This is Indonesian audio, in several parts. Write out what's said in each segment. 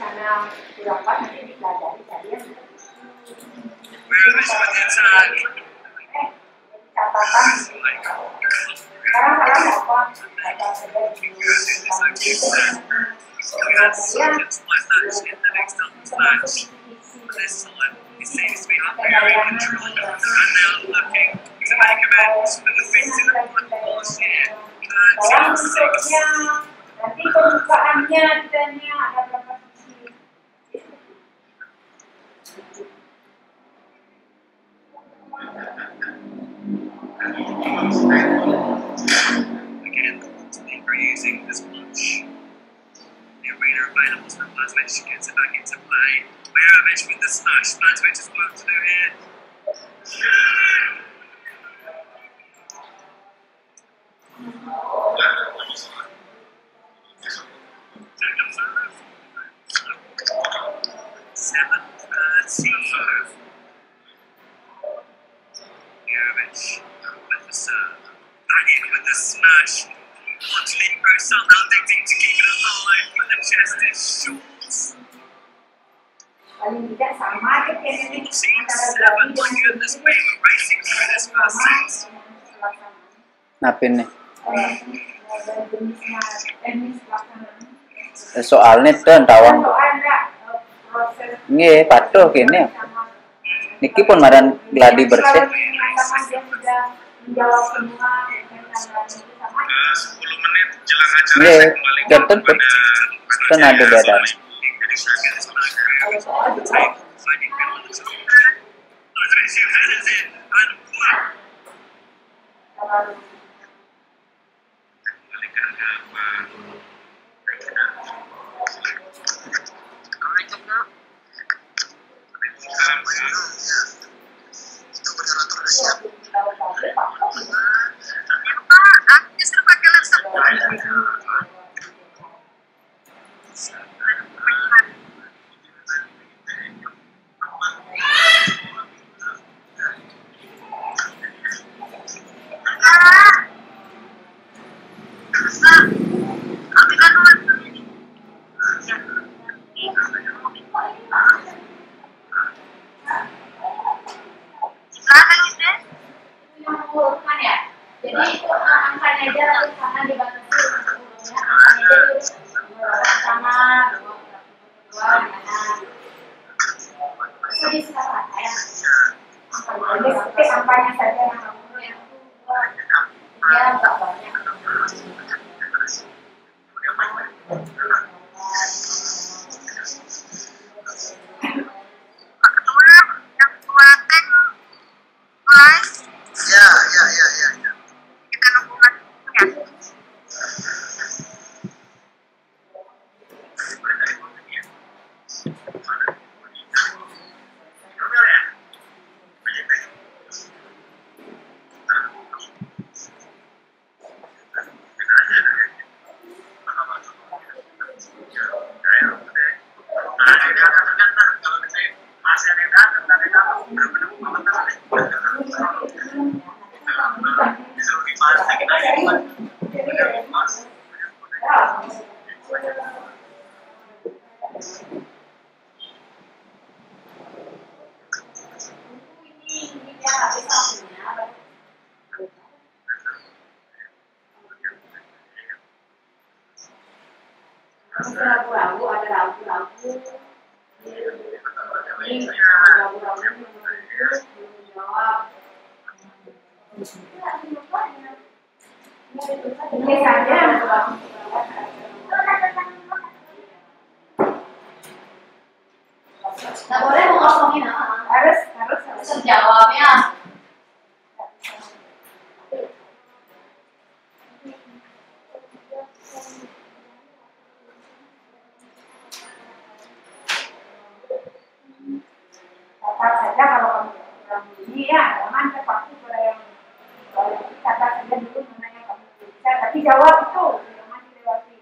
karena berapa nanti dipelajari kalian. Catatan. Sekarang kalian apa? Baca saja dulu tentang itu. Nanti pembukaannya ditanya ada berapa sisi. Again, today we're using this punch. The arena available so Blazwitch gets it back into play. Mayerovich with the smash. Blazwitch has work to do here. Mayerovich with the serve. Banik with the smash. Montenegro somehow addicting to keep it alive, but the chest is short. Paling tidak sama aja kayaknya Oh, my goodness, we were racing through this first set. Napin nih. jenisnya teknis pelaksanaan. Soalnya tuh tawang. Soalnya proses Nggih, patuh kene. Niki pun madan gladi bersih. dia sudah menjawab semua pertanyaan itu sama. 10 menit jelang acara Nggih, saya kembali gaten pun ada badan. jadi saya Kalau soal itu Aku justru pakai laptop. kan ya. Jadi itu angkanya aja terus karena dibatasi untuk angkanya aja sama dua jadi sekarang ya angkanya saja yang kamu yang ya nggak banyak. Kita nunggukan ya. Ragu-ragu ada ragu-ragu ini ragu-ragu belum jawab ini saja nggak boleh mengosongin harus jawabnya. Catat saja kalau kamu kurang ini ya, jangan pasti pada yang catat saja dulu mana yang kamu bisa, tapi jawab itu jangan dilewati.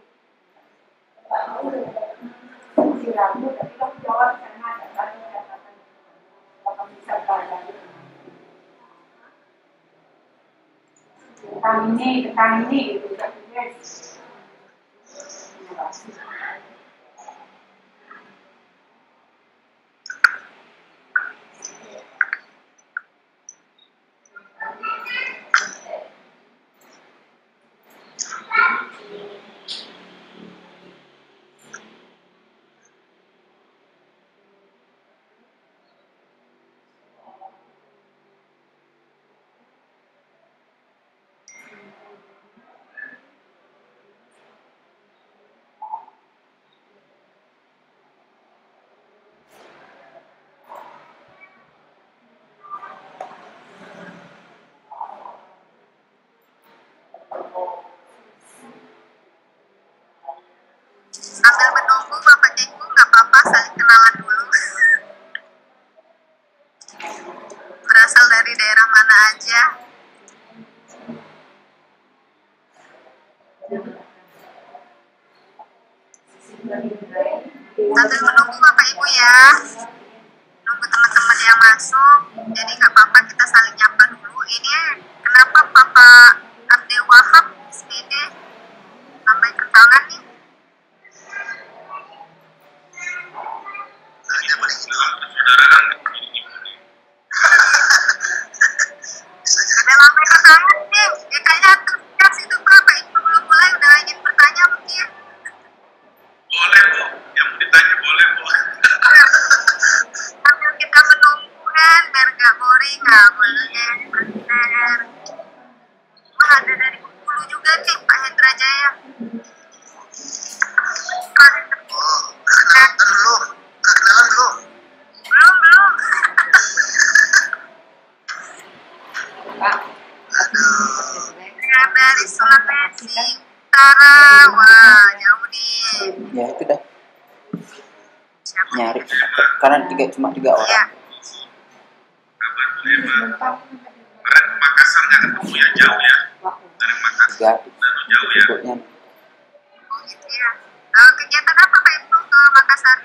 Masih ragu, tapi kamu jawab karena ada catatan kalau kamu bisa pelajari. Tentang ini gitu, guys. Bapak Cenggu, nggak apa-apa, saling kenalan dulu. Berasal dari daerah mana aja? Sambil menunggu Bapak Ibu ya, nunggu teman-teman yang masuk. Jadi nggak apa-apa, kita saling nyapa dulu. Ini kenapa Bapak Abdul Wahab SPD sampai ke tangan nih? Udah sampai ke tangan nih. Ya kayaknya antusias itu Bapak Ibu belum mulai udah ingin bertanya mungkin. Boleh Bu, yang mau ditanya boleh Bu. Sambil kita menunggu kan biar gak boring, nggak boleh bener. Wah, ada dari Bengkulu juga nih Pak Hendra Jaya. Pak Hendra. Oh, perkenalan belum? Perkenalan belum? Belum. Ya, dari Sulawesi Utara. Wah, jauh nih. Ya itu dah Siapa? nyari karena cuma tiga Iya. orang. Kabar Bu Eva. Kemarin Makassar nggak ketemu ya, jauh ya. Dari Makassar Tiga terlalu jauh ya. duduknya. Oh gitu ya. Kegiatan apa Pak Ibnu ke Makassar?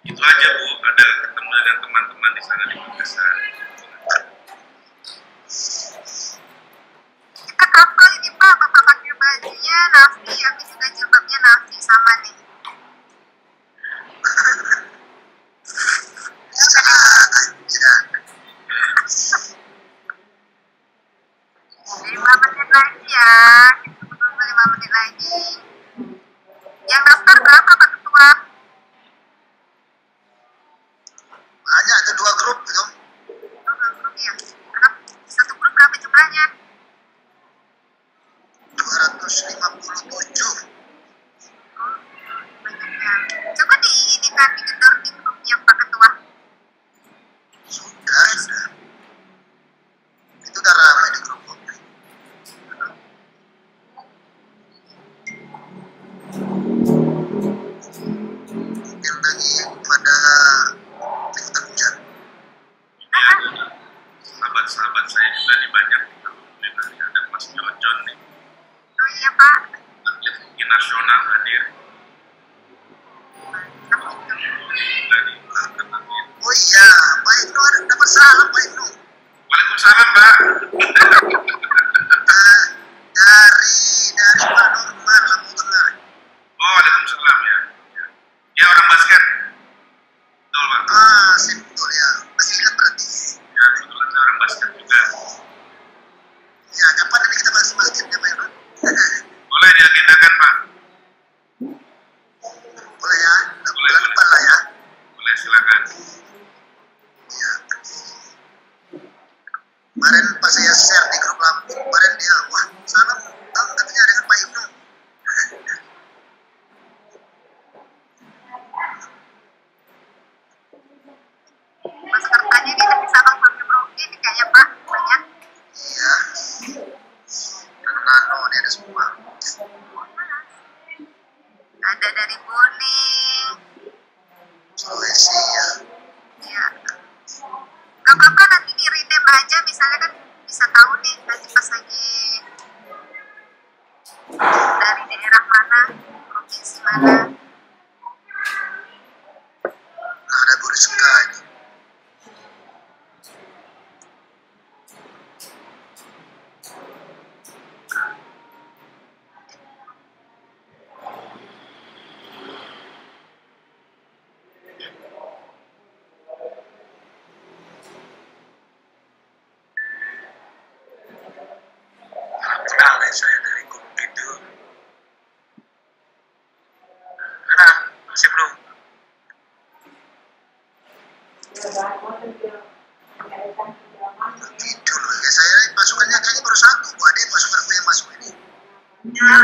Itu aja Bu, ada ketemu dengan teman-teman di sana di Makassar. Kita kapal ini Pak, Bapak pakai bajunya navy, aku juga jilbabnya navy sama nih. Lima menit lagi ya, kita tunggu 5 menit lagi. Yang daftar berapa Pak Ketua? Banyak itu 2 grup itu. Grup ya. Satu grup berapa jumlahnya? 257. Banyaknya. Coba diinikan digedor di grupnya Pak Ketua. Sudah. Itu udah ramai di grup. Mungkin lagi pada minggu hujan. Sahabat-sahabat saya juga di banyak alhamdulillah ada Mas Jojon nih, Oh iya Pak. atlet hoki nasional hadir. Dari angkatan ini. Oh iya, Pak Ibnu ada dapat salam Pak Ibnu. Waalaikumsalam Pak. Dari Pak Nurman Lampung Tengah. Oh, waalaikumsalam ya. Ya orang basket. Betul Pak. Sip, betul ya. Masih ingat berarti. Ya kebetulan saya orang basket juga. Ya, kapan ini kita bahas basketnya Pak Ibnu? Boleh diagendakan Pak. Boleh ya, Boleh, bulan boleh. depan lah ya. Boleh silakan. Ya. Kemarin pas saya share di grup Lampung, kemarin dia, wah salam dong katanya dengan Pak Ibnu. Pesertanya ini dari Sabang sampai Merauke ini kayaknya Pak banyak. Iya. Dan Nano ini ada semua. Ada dari Bone, Sulawesi ya. ya. Gak apa-apa nanti di rename aja, misalnya kan bisa tahu nih nanti pas lagi dari daerah mana, provinsi mana. Nah, ada Bu Rizka ini. Kenal ya saya dari grup itu. Kenal, masih belum? Tidur ya, saya pasukannya kayaknya baru 1 Bu Ade, pasukanku yang masuk ini. Ya,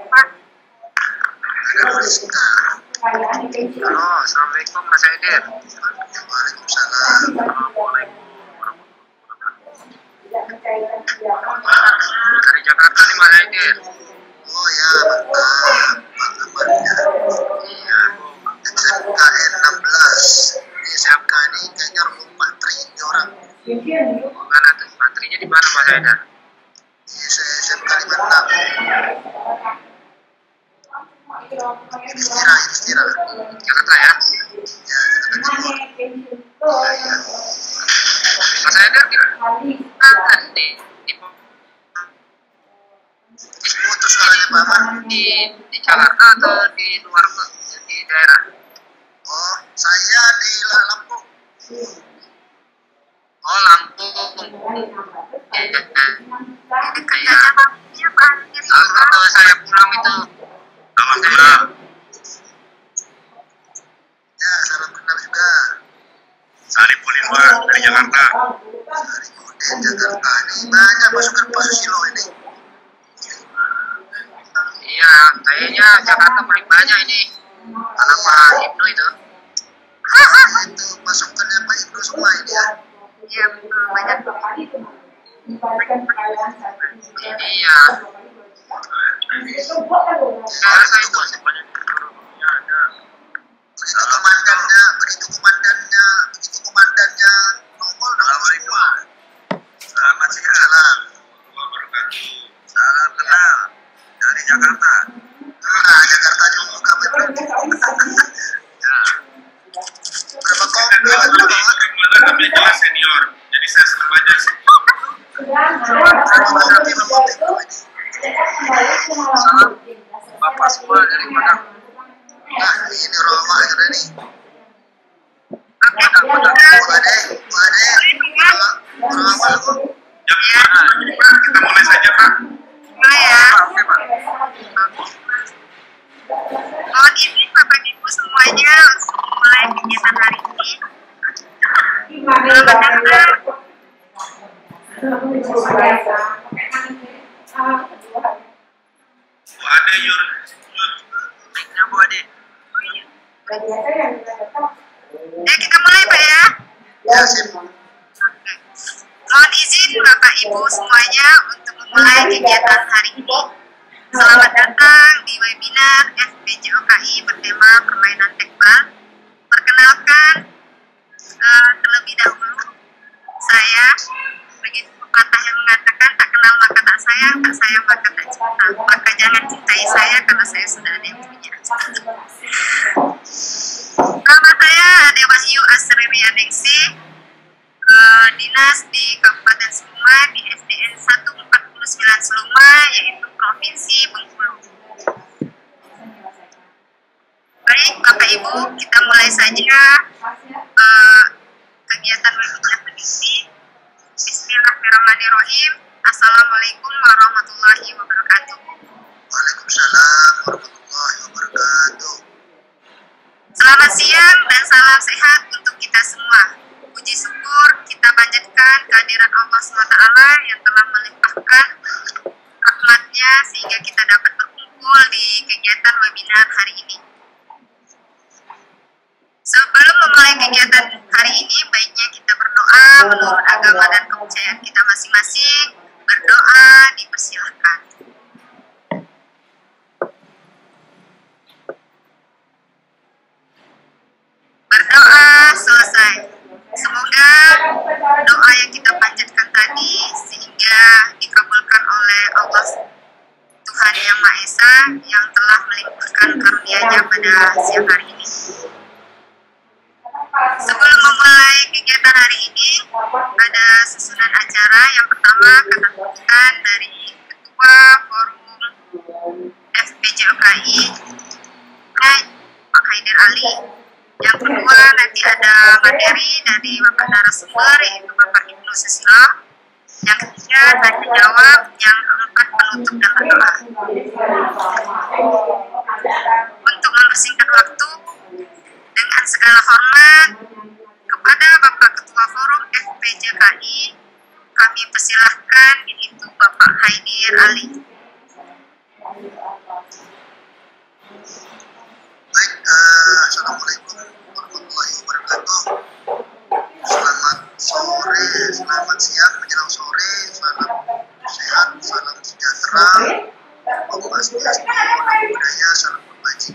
Pak. Ada Bu Rizka. Halo, assalamualaikum Mas Aidir. Waalaikumsalam. Dari Jakarta nih Mas Aidir. Oh ya, mantap. namanya. Iya. SMKN 16. Ini SMK ini kayaknya rumah Patri ini orang. Mana tuh? Patrinya di mana Mas Haidar? Di SMK 56. Istira. Jakarta ya? Ya, Jakarta Timur. Iya. Mas Haidar kan di Putus suaranya Pak Ahmad. di Jakarta atau di luar di daerah? Oh, saya di Lampung. Oh Lampung. Jadi kayak kalau saya pulang itu Mas Haidar. Ya, salam kenal juga. Salim Polima dari Jakarta. Dari Kuden, Jakarta. Ini banyak pasukan Susilo ini. Iya, kayaknya Jakarta paling banyak ini. Anak Pak Ibnu itu. Itu pasukannya Pak Ibnu semua ini ya. Iya betul, banyak. Ini ya. Saya itu masih banyak ada. Begitu komandannya nongol dengan semua. Selamat siang. Salam kenal dari Jakarta. Nah, Jakarta juga betul. Ya. Berapa bawa? Lebih jelas senior. Jadi saya senang aja sih. Tapi memang Ibnu ini. Salam Bapak semua dari Padang. Nah, ini Roma juga nih. Padang. Orang awal kok. Jam mana? Kita mulai saja Pak. Mulai ya. Oke Pak. Mohon izin Bapak Ibu semuanya untuk memulai kegiatan hari ini. Selamat datang. Bu Ade Yur. Mic-nya Bu Ade. Ya kita mulai Pak ya. Ya, sip. Oke. Mohon izin Bapak Ibu semuanya untuk memulai kegiatan hari ini. Selamat datang di webinar FPJOKI bertema permainan tekbal. Perkenalkan, terlebih dahulu saya begitu pepatah yang mengatakan tak kenal maka tak sayang maka tak cinta. Maka jangan cintai saya karena saya sudah ada yang punya. Nama saya Ade Wahyu Asriwianingsih, dinas di Kabupaten Seluma di SDN 149 Seluma, yaitu Provinsi Bengkulu. Baik Bapak Ibu, kita mulai saja kegiatan webinar ini. Bismillahirrahmanirrahim. Assalamualaikum warahmatullahi wabarakatuh. Waalaikumsalam warahmatullahi wabarakatuh. Selamat siang dan salam sehat untuk kita semua. Puji syukur kita panjatkan kehadiran Allah SWT yang telah melimpahkan rahmatnya sehingga kita dapat berkumpul di kegiatan webinar hari ini. Sebelum memulai kegiatan hari ini, baiknya kita berdoa menurut agama dan kepercayaan kita masing-masing. Berdoa dipersilahkan. Berdoa selesai. Semoga doa yang kita panjatkan tadi sehingga dikabulkan oleh Allah Tuhan Yang Maha Esa yang telah melimpahkan karunia-Nya pada siang hari ini. Sebelum memulai kegiatan hari ini, ada susunan acara. Yang pertama, keterbukaan dari Ketua Forum FPJOKI, Pak Haidar Ali. Yang kedua, nanti ada materi dari Bapak narasumber, yaitu Bapak Ibnu Susilo. Yang ketiga, tanya jawab. Yang keempat, penutup dan berdoa. Untuk mempersingkat waktu, dengan segala hormat kepada Bapak Ketua Forum FPJKI, kami persilahkan, yaitu Bapak Haidar Ali. Baik, Assalamualaikum warahmatullahi wabarakatuh. Selamat sore, selamat siang, menjelang sore, salam sehat, salam sejahtera, Om Swastiastu, Namo Buddhaya, salam berbagi.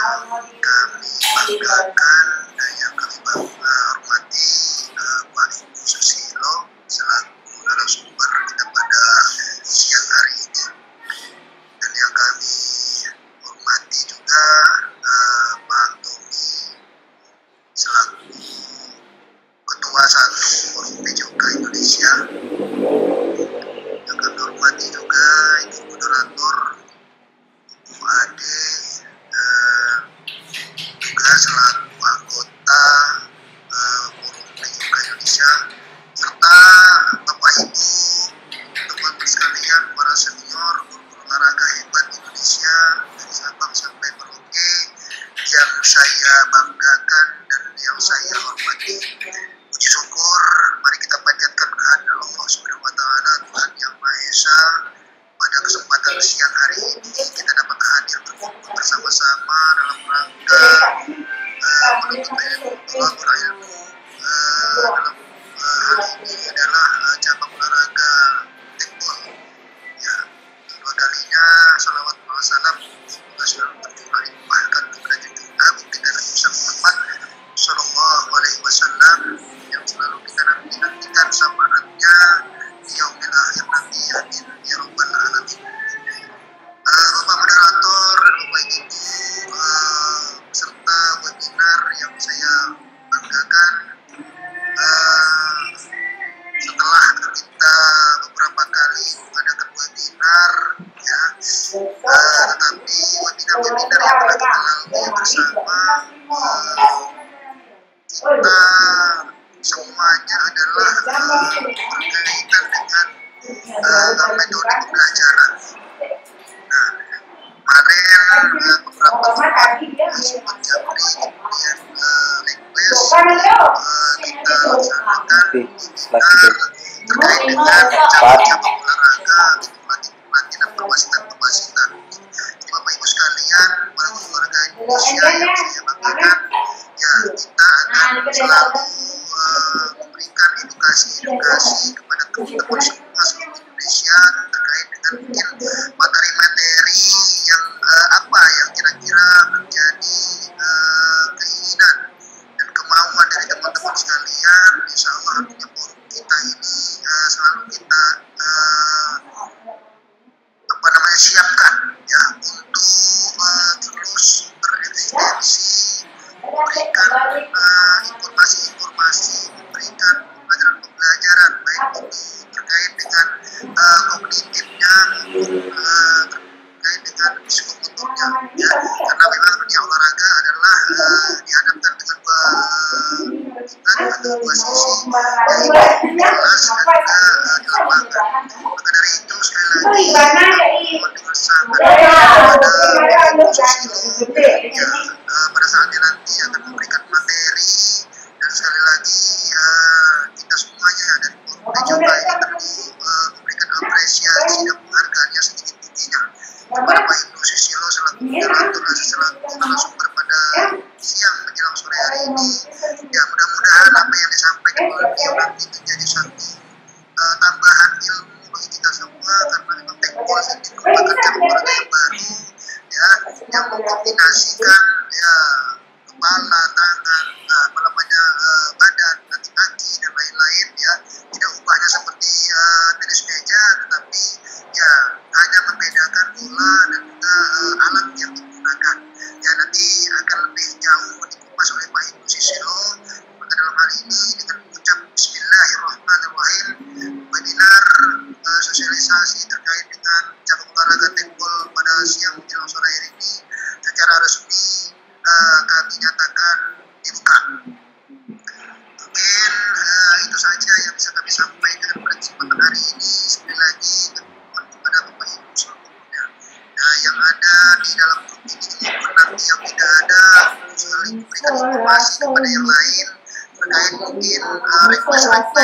kami banggakan dan yang kami hormati Pak Ibu Susilo selaku narasumber kita pada siang hari ini, dan yang kami hormati juga Pak Tommy selaku Ketua Satu Forum PJOK Indonesia. Yang kami hormati juga Ibu Moderator, Ibu Ade, juga selaku anggota Forum PJOK Indonesia, serta Bapak Ibu, teman-teman sekalian, para senior guru olahraga hebat Indonesia dari Sabang sampai Merauke yang saya banggakan dan yang saya hormati. Puji syukur, mari kita panjatkan kehadirat Allah Subhanahu wa Ta'ala, Tuhan Yang Maha Esa. Pada kesempatan siang hari ini kita dapat hadir bersama-sama dalam rangka menuntut ilmu, berilmu. Dalam hal ini adalah cabang olahraga tekbol. Ya, kedua kalinya salawat wa salam semoga selalu tercurah limpahkan kepada junjungan agung kita Nabi Muhammad Sallallahu Alaihi Wasallam yang selalu kita nantikan syafaatnya di yaumil akhir nanti. Amin ya rabbal alamin. Bapak Moderator, Bapak Ibu, serta webinar yang saya banggakan, setelah kita beberapa kali mengadakan webinar, ya, tetapi webinar-webinar yang telah kita lalui bersama, kita semuanya adalah berkaitan dengan metode pembelajaran. Nah, kemarin beberapa teman sempat Japri, kemudian Lekles, kita laksanakan webinar terkait dengan cabang-cabang olahraga, pelatih dan perwasitan. Jadi Bapak Ibu sekalian, para guru olahraga Indonesia yang saya banggakan, ya, kita akan selalu memberikan edukasi kepada teman-teman semua seluruh Indonesia terkait dengan mungkin materi-materi yang apa yang kira-kira menjadi keinginan dan kemauan dari teman-teman sekalian. Insya Allah artinya forum kita ini selalu kita siapkan ya untuk terus bereksistensi, memberikan informasi-informasi, memberikan pembelajaran baik itu terkait dengan kognitifnya maupun terkait dengan psikomotornya, ya, karena memang dunia olahraga adalah dihadapkan dengan dua sisi, yaitu jelas dan juga di lapangan. Maka dari itu sekali lagi mohon dengan sangat pada Susilo, ya, pada saatnya nanti akan memberikan materi, dan sekali lagi kita semuanya dari forum PJOK ini perlu memberikan apresiasi dan penghargaan yang setinggi-tingginya kepada Pak Ibnu Susilo selaku moderator dan selaku narasumber pada siang menjelang sore hari ini. Ya, mudah-mudahan apa yang disampaikan oleh beliau nanti menjadi satu tambahan ilmu bagi kita semua, karena memang tekbol ini merupakan cabang olahraga yang baru, ya, yang mengkombinasikan ya kepala, tangan, badan, kaki dan lain-lain, ya, tidak ubahnya seperti tenis meja, tetapi ya hanya membedakan bola dan juga alat yang digunakan. Ya, nanti akan lebih jauh dikupas oleh Pak Ibu Susilo. Maka dalam hal ini dengan mengucap Bismillahirrahmanirrahim, webinar sosialisasi terkait dengan cabang olahraga tekbol pada siang menjelang sore hari ini secara resmi kami nyatakan dibuka. Mungkin itu saja yang bisa kami sampaikan pada kesempatan hari ini. Sekali lagi mohon kepada Bapak Ibu seluruhnya, yang ada di dalam grup ini maupun nanti yang tidak ada, saling memberikan informasi kepada yang lain terkait mungkin request yang ada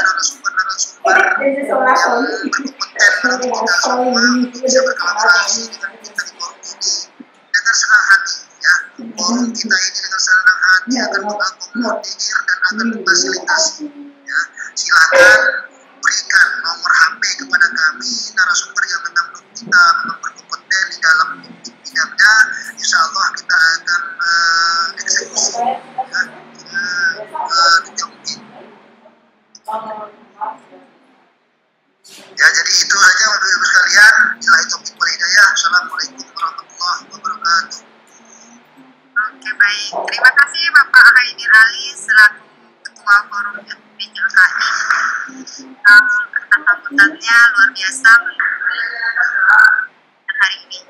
narasumber-narasumber yang berkompeten bagi kita semua untuk bisa berkolaborasi dengan kita di forum ini dengan senang hati, ya. Forum kita ini dengan senang hati akan mengakomodir dan akan memfasilitasi, ya. Silakan berikan nomor HP kepada kami narasumber yang memang kita memang berkompeten di dalam bidangnya. Insya Allah Baik, terima kasih Bapak Haidir Ali selaku Ketua Forum PJLKI atas sambutannya luar biasa hari ini.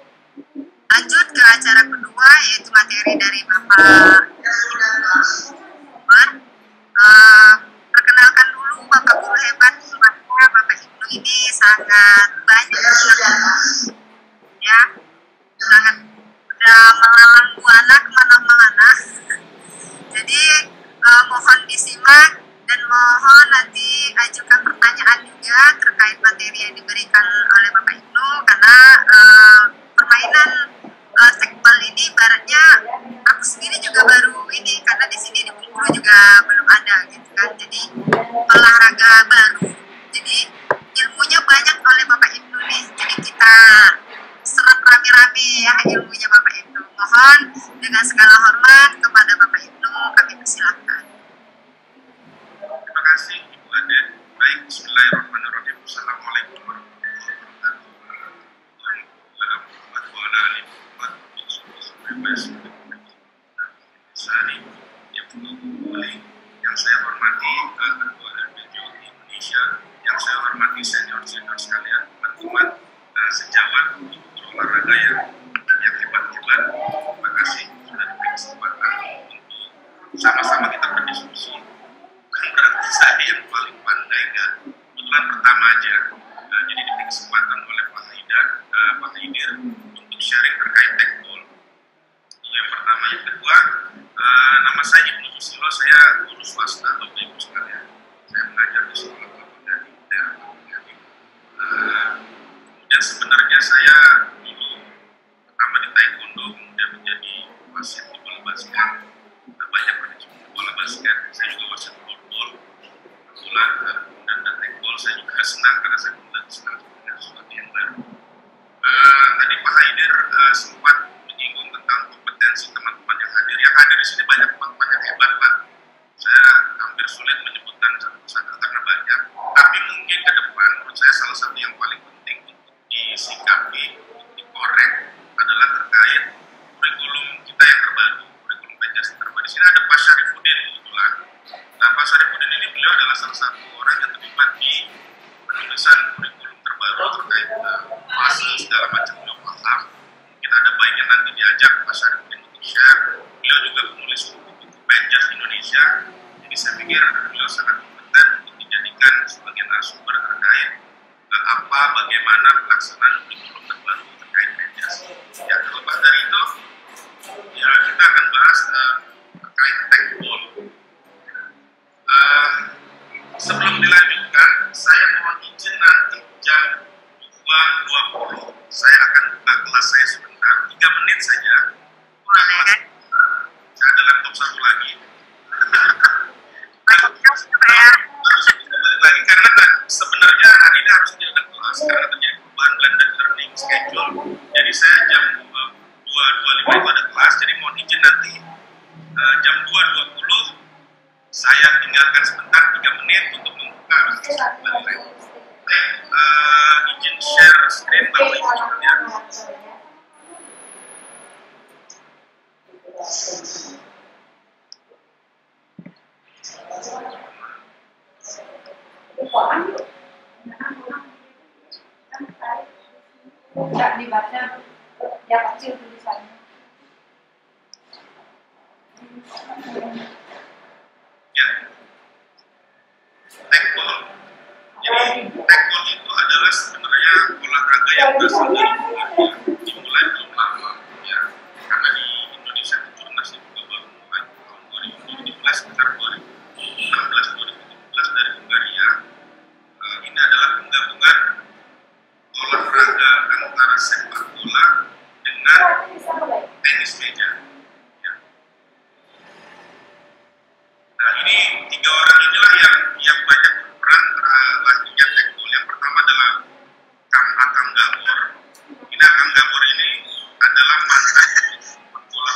Lanjut ke acara kedua yaitu materi dari Bapak Umar. Perkenalkan dulu Bapak Guru hebat, Bapak Ibnu ini sangat banyak ya, sangat udah melalang buana kemana-mana. Jadi mohon disimak dan mohon nanti ajukan pertanyaan juga terkait materi yang diberikan oleh Bapak Ibnu, karena permainan tekbal ini ibaratnya aku sendiri juga baru ini, karena di sini di Bengkulu juga belum ada gitu kan. Jadi olahraga baru, jadi ilmunya banyak oleh Bapak Ibnu nih, jadi kita serap rame-rame ya ilmunya Bapak Ibnu. Mohon dengan segala hormat kepada Bapak Ibnu kami persilahkan. Terima kasih Ibu Ade. Baik, bismillahirrahmanirrahim. Assalamualaikum warahmatullahi wabarakatuh. Yang saya hormati Ketua RPJO Indonesia, yang saya hormati senior-senior sekalian, teman-teman sejawat olahraga yang hebat-hebat. Terima kasih sudah diberi kesempatan untuk sama-sama kita berdiskusi. Bukan berarti saya yang paling pandai kan, kebetulan pertama aja. Jadi diberi kesempatan oleh Pak Haidir untuk sharing terkait tekbol. Itu yang pertama. Yang kedua, nama saya Ibnu Susilo, saya guru swasta Bapak Ibu sekalian. Saya mengajar di sekolah Kapolda di daerah Kapolda. Kemudian sebenarnya saya dulu pertama di taekwondo, kemudian menjadi wasit di bola basket. Banyak manajemen bola basket. Saya juga wasit floorball, kebetulan, dan tekbol saya juga senang karena saya kemudian senang dengan sesuatu yang baru. Tadi Pak Haidir sempat menyinggung tentang kompetensi teman-teman yang hadir. Yang hadir di sini banyak teman-teman yang hebat, Pak. Saya hampir sulit menyebutkan satu-satu karena banyak. Tapi mungkin ke depan, menurut saya salah satu yang paling penting untuk disikapi, dikorek adalah terkait kurikulum kita yang terbaru, kurikulum Pancasila terbaru. Di sini ada Pak Syarifuddin kebetulan. Nah, Pak Syarifuddin ini beliau adalah salah satu orang yang terlibat di penulisan kurikulum terbaru terkait fase segala macam beliau paham. Mungkin ada baiknya nanti diajak Pak Syarifuddin untuk share. Beliau juga penulis buku-buku Pancas Indonesia. Jadi saya pikir beliau sangat kompeten untuk dijadikan sebagai narasumber terkait bagaimana pelaksanaan kurikulum terbaru terkait Pancas. Ya, terlepas dari itu, ya kita akan bahas terkait tekbol. Sebelum dilanjutkan, saya mohon izin nanti jam 2.20 saya akan buka kelas saya sebentar, 3 menit saja. Boleh kan? Saya ada laptop satu lagi. Harus kembali lagi karena sebenarnya hari ini harusnya ada kelas karena terjadi perubahan blended learning schedule. Jadi saya jam 2.25 itu ada kelas, jadi mohon izin nanti jam 2.20 saya tinggalkan sebentar 3 menit untuk membuka kembali lagi. Izin share screen Bapak Ibu sekalian. Tidak dibaca yang kecil tulisannya. Ya, tekbol. Jadi tekbol itu adalah sebenarnya olahraga yang berasal dari Hungaria, dimulai belum lama, ya. Karena di Indonesia Kejurnas itu juga baru mulai tahun 2017 sekitar 2016-2017 dari Hungaria. Ini adalah penggabungan olahraga antara sepak bola dengan tenis meja. Ya. Nah, ini 3 orang inilah yang banyak berperan lahirnya tekbol. Yang pertama adalah Kang Akang Gabor. Ini Akang Gabor ini adalah mantan sepak bola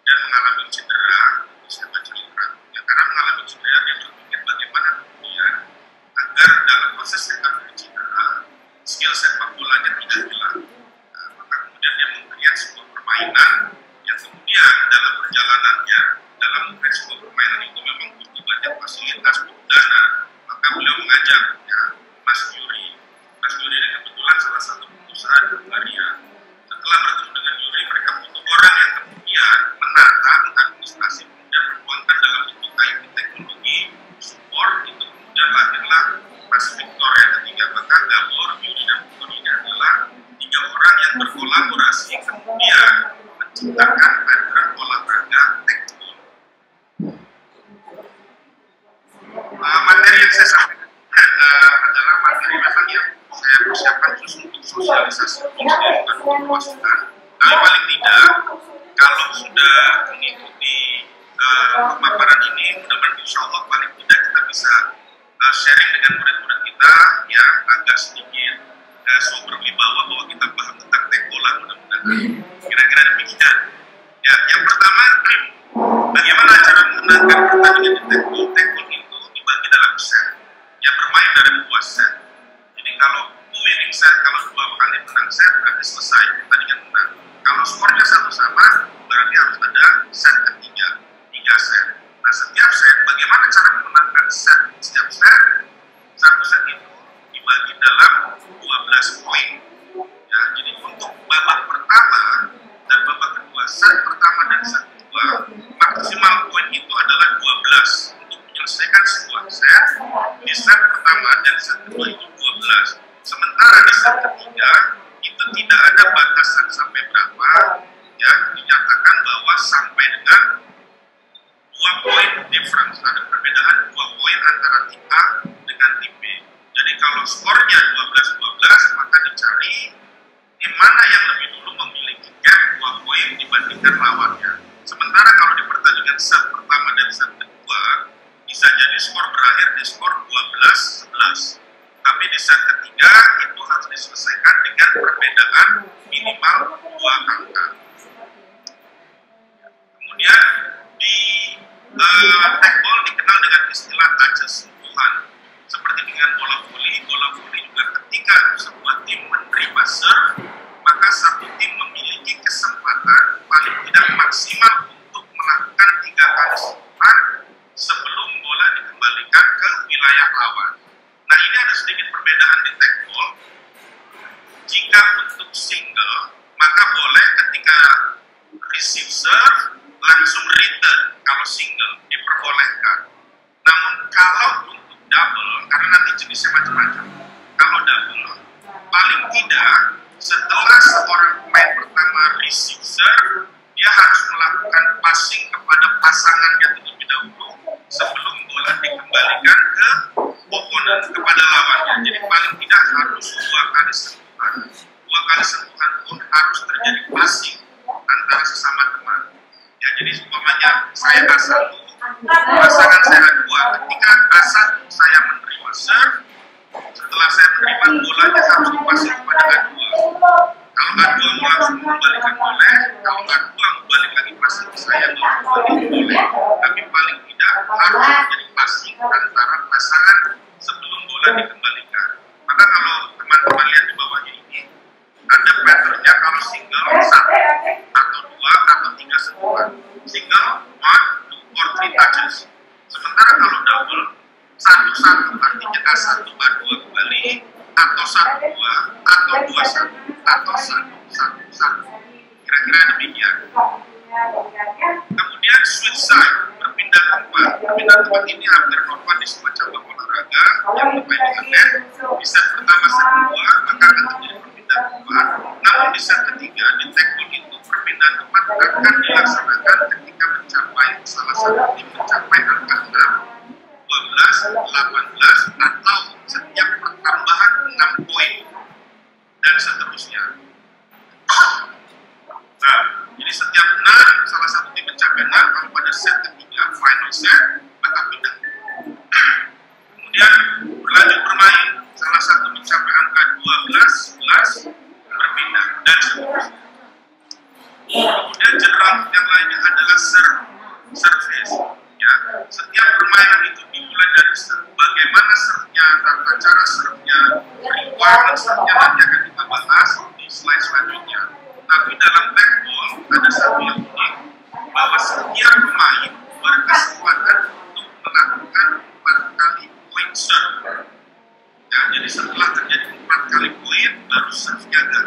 dan mengalami cedera. Saya baca literatunya karena mengalami cedera dia berpikir bagaimana kemudian agar dalam proses recovery cedera skill sepak bolanya tidak hilang. Maka kemudian dia membuat sebuah permainan yang kemudian sebuah permainan itu memang butuh banyak fasilitas, butuh dana, maka beliau mengajak ya Mas Yuri ini kebetulan salah satu pengusaha di Bulgaria. Setelah bertemu dengan Yuri, mereka butuh orang yang kemudian menata administrasi, kemudian menuangkan dalam bentuk IT teknologi support, itu kemudian lahirlah Mas Victor yang ketiga. Maka Gabor, Yuri dan Victor ini adalah 3 orang yang berkolaborasi kemudian menciptakan pattern olahraga tekbol. Materi yang saya sampaikan adalah materi memang yang saya persiapkan khusus untuk sosialisasi bukan masukan. Tapi paling tidak kalau sudah mengikuti pemaparan ini, mudah-mudahan insya Allah paling tidak kita bisa sharing dengan murid-murid kita ya agak sedikit berwibawa bahwa kita paham tentang tekbola, mudah-mudahan kira-kira demikian. Ya, yang pertama, bagaimana cara memenangkan pertandingan di tekbol? Tekbol itu dibagi dalam set, ya bermain dari 2 set. Jadi kalau winning set, kalau 2 kali menang set berarti selesai pertandingan menang. Kalau skornya satu sama berarti harus ada set ketiga, 3 set. Nah, setiap set, bagaimana cara memenangkan set? Setiap set, satu set itu dibagi dalam 12 poin. Ya, jadi untuk babak pertama dan babak kedua, set pertama dan set kedua, maksimal poin itu adalah 12 untuk menyelesaikan sebuah set. Di set pertama dan set kedua itu 12. Sementara di set ketiga itu tidak ada batasan sampai berapa, ya dinyatakan bahwa sampai dengan 2 poin difference, ada perbedaan 2 poin antara tim A dengan tim B. Jadi kalau skornya 12-12 maka dicari tim mana yang lebih dulu memiliki gap 2 poin dibandingkan lawannya. Sementara kalau di pertandingan set pertama dan set kedua bisa jadi skor berakhir di skor 12-11. Tapi di set ketiga itu harus diselesaikan dengan perbedaan minimal 2 angka. Kemudian di tekbol dikenal dengan istilah aja sentuhan. Seperti dengan bola voli juga ketika sebuah tim menerima serve, maka satu tim memiliki kesempatan paling tidak maksimal untuk melakukan 3 kali sentuhan sebelum bola dikembalikan ke wilayah lawan. Nah, ini ada sedikit perbedaan di tekbol. Jika untuk single, maka boleh ketika receive serve langsung return kalau single diperbolehkan. Namun kalau untuk double, karena nanti jenisnya macam-macam, kalau double paling tidak setelah seorang pemain pertama receive serve, dia harus melakukan passing kepada pasangannya terlebih dahulu sebelum bola dikembalikan ke opponent, kepada lawannya. Jadi paling tidak harus 2 kali sentuhan. 2 kali sentuhan pun harus terjadi passing antara sesama teman. Ya, jadi umpamanya saya A1, pasangan saya A2. Ketika A1 saya menerima serve, setelah saya menerima bolanya harus dipasing kepada A2. Kalau A2 mau langsung membalikan boleh, kalau A2 membalik lagi passing saya membalik boleh. Tapi paling tidak harus terjadi passing antara pasangan sebelum bola dikembalikan. Maka kalau teman-teman lihat di bawahnya ini, ada patternnya kalau single 1 atau 2 atau 3 sentuhan. Single 1, 2, or 3 touches. Sementara kalau double 1-1 artinya A1 A2 kembali, atau 1-2 atau 2-1 atau 1-1-1. Kira-kira demikian. Kemudian switch side, berpindah tempat. Berpindah tempat ini hampir normal di semua cabang olahraga yang bermain net. Di set pertama, set kedua, maka akan terjadi perpindahan tempat. Namun di set ketiga, di tekbol itu perpindahan tempat akan dilaksanakan ketika mencapai salah satu tim mencapai angka 6, 12, 18, atau setiap pertambahan 6 poin dan seterusnya. Nah, jadi setiap 6, salah satu tim mencapai 6, kalau pada set ketiga, final set, maka pindah. Kemudian berlanjut bermain, salah satu mencapai angka 12, 11, berpindah, dan seterusnya. Kemudian general yang lainnya adalah service. Ya, setiap permainan itu dimulai dari serve. Bagaimana serve-nya, tata cara serve-nya, requirement serve-nya nanti akan kita bahas di slide selanjutnya. Tapi dalam tekbol ada satu yang unik, bahwa setiap pemain berkesempatan baru serve-nya enggak.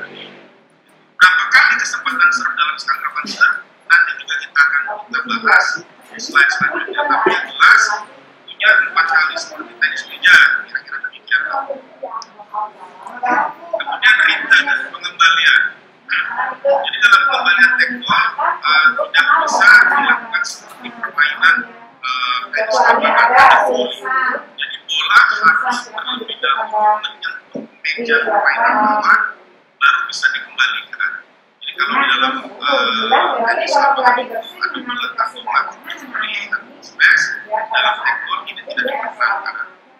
Berapa kali kesempatan serve dalam sekali serve, nanti juga kita akan bahas di slide selanjutnya. Tapi yang jelas punya 4 kali seperti tenis meja, kira-kira demikian. Kemudian return dan pengembalian. Jadi dalam pengembalian tekbol tidak bisa dilakukan seperti permainan tenis lapangan. Jadi bola harus terlebih dahulu menyentuh meja permainan lawan baru bisa dikembalikan. Jadi kalau di dalam tenis lapangan ada meletak bola di smash, dalam tekbol ini tidak diperkenankan.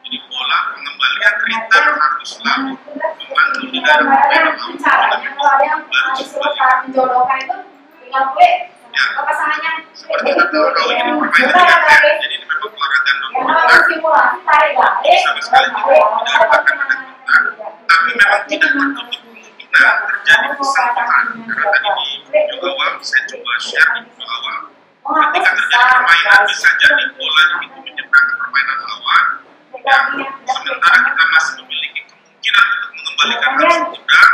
Jadi bola pengembalian return harus selalu membantu di dalam permainan lawan baru menjodohkan itu tinggal klik pasangannya. Seperti kita tahu kalau ini permainan tidak jadi ini memang olahraga non-kontak. Simulasi tarik balik, Sama sekali tidak akan ada kontak, tapi memang tidak tertutup kemungkinan terjadi kesalahan. Karena tadi di awal saya coba share di awal. Ketika terjadi permainan bisa jadi bola itu menyeberang ke permainan lawan. Ya, sementara kita masih memiliki kemungkinan untuk mengembalikan arus udara,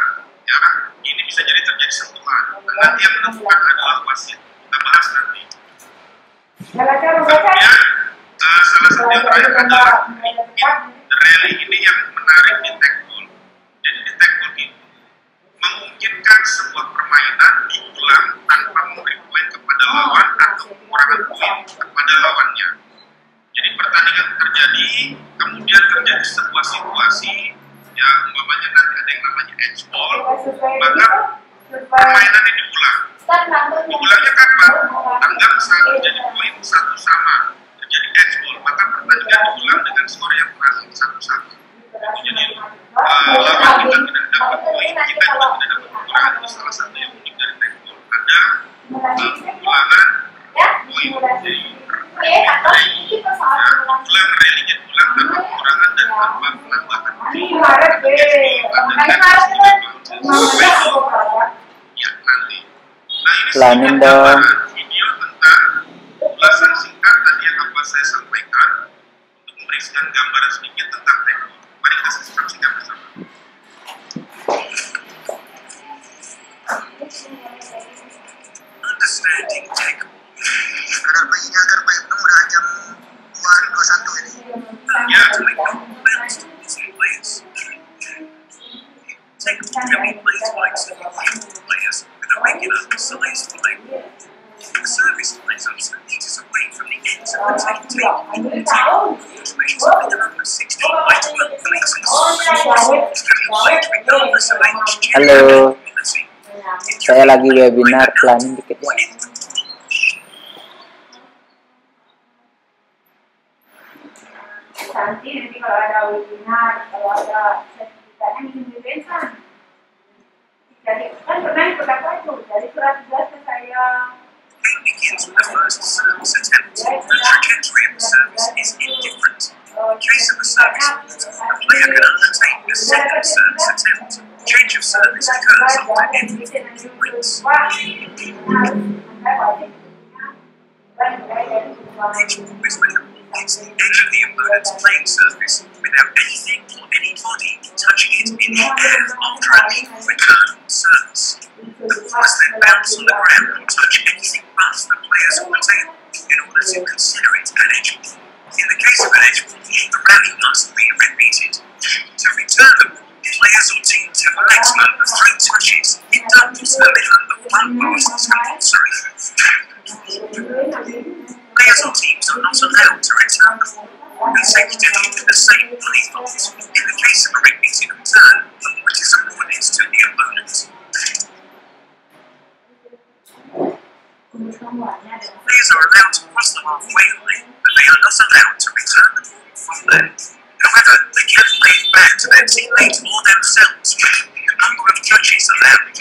ya, ini bisa jadi terjadi sentuhan. Dan nanti yang menentukan adalah wasit. Kita bahas nanti. Kemudian salah satu yang terakhir adalah rally ini yang menarik di tekbol. Jadi di tekbol itu memungkinkan sebuah permainan diulang tanpa memberi poin kepada lawan atau pengurangan poin kepada lawannya. Jadi pertandingan terjadi, kemudian terjadi sebuah situasi yang umpamanya nanti ada yang namanya edge ball, maka permainan ini diulang. Diulangnya kapan? Tanggal saat terjadi poin 1 sama, terjadi edge ball, maka pertandingan diulang dengan skor yang berhasil 1-1. Jadi lawan kita tidak dapat poin, kita juga tidak dapat pengurangan. Itu salah satu yang unik dari tekbol. Ada pengulangan poin. Ulang relinya ulang tanpa pengurangan dan tanpa penambahan. Ya nanti. Nah ini Lanin dong. video tentang ulasan singkat tadi yang apa saya sampaikan untuk memberikan gambaran sedikit tentang tekbol. Mari kita saksikan bersama. Understanding tekbol. Agar bayinya agar baik mudah jam 2.21 ini. Ya, To make balance players. Tekbol can be played by two players with a regular size play. The service items leads away from the ends of the table, which measures a minimum of 16 by 12 places. It can be played regardless of age, gender, Halo, and ability. saya lagi webinar, pelanin dikit ya. Nanti kalau ada webinar, kalau ada sertifikatnya ingin dibensan. Jadi kan pernah ikut apa itu? Dari surat tugas ke saya. Game begins with the first service attempt. The trajectory of the service is indifferent. In case of a service fault, the player can undertake a second service attempt. Change of service occurs after every 4 points. Edge ball is when the ball hits the edge of the opponent's playing surface without anything or anybody touching it in the air after a legal return on service. The ball must then bounce on the ground and touch anything but the players on the table in order to consider it an edge ball. In the case of an edge ball, the rally must be repeated. To return the ball, players or teams have a maximum of 3 touches. It doubles the minimum of 1 pass is compulsory. Players or teams are not allowed to return the ball consecutively with the same body fault. In the case of a repeated return, the point is awarded to the opponent. Players are allowed to cross the halfway line, but they are not allowed to return the ball from there. However, they can play it back to their teammate or themselves within the number of touches allowed.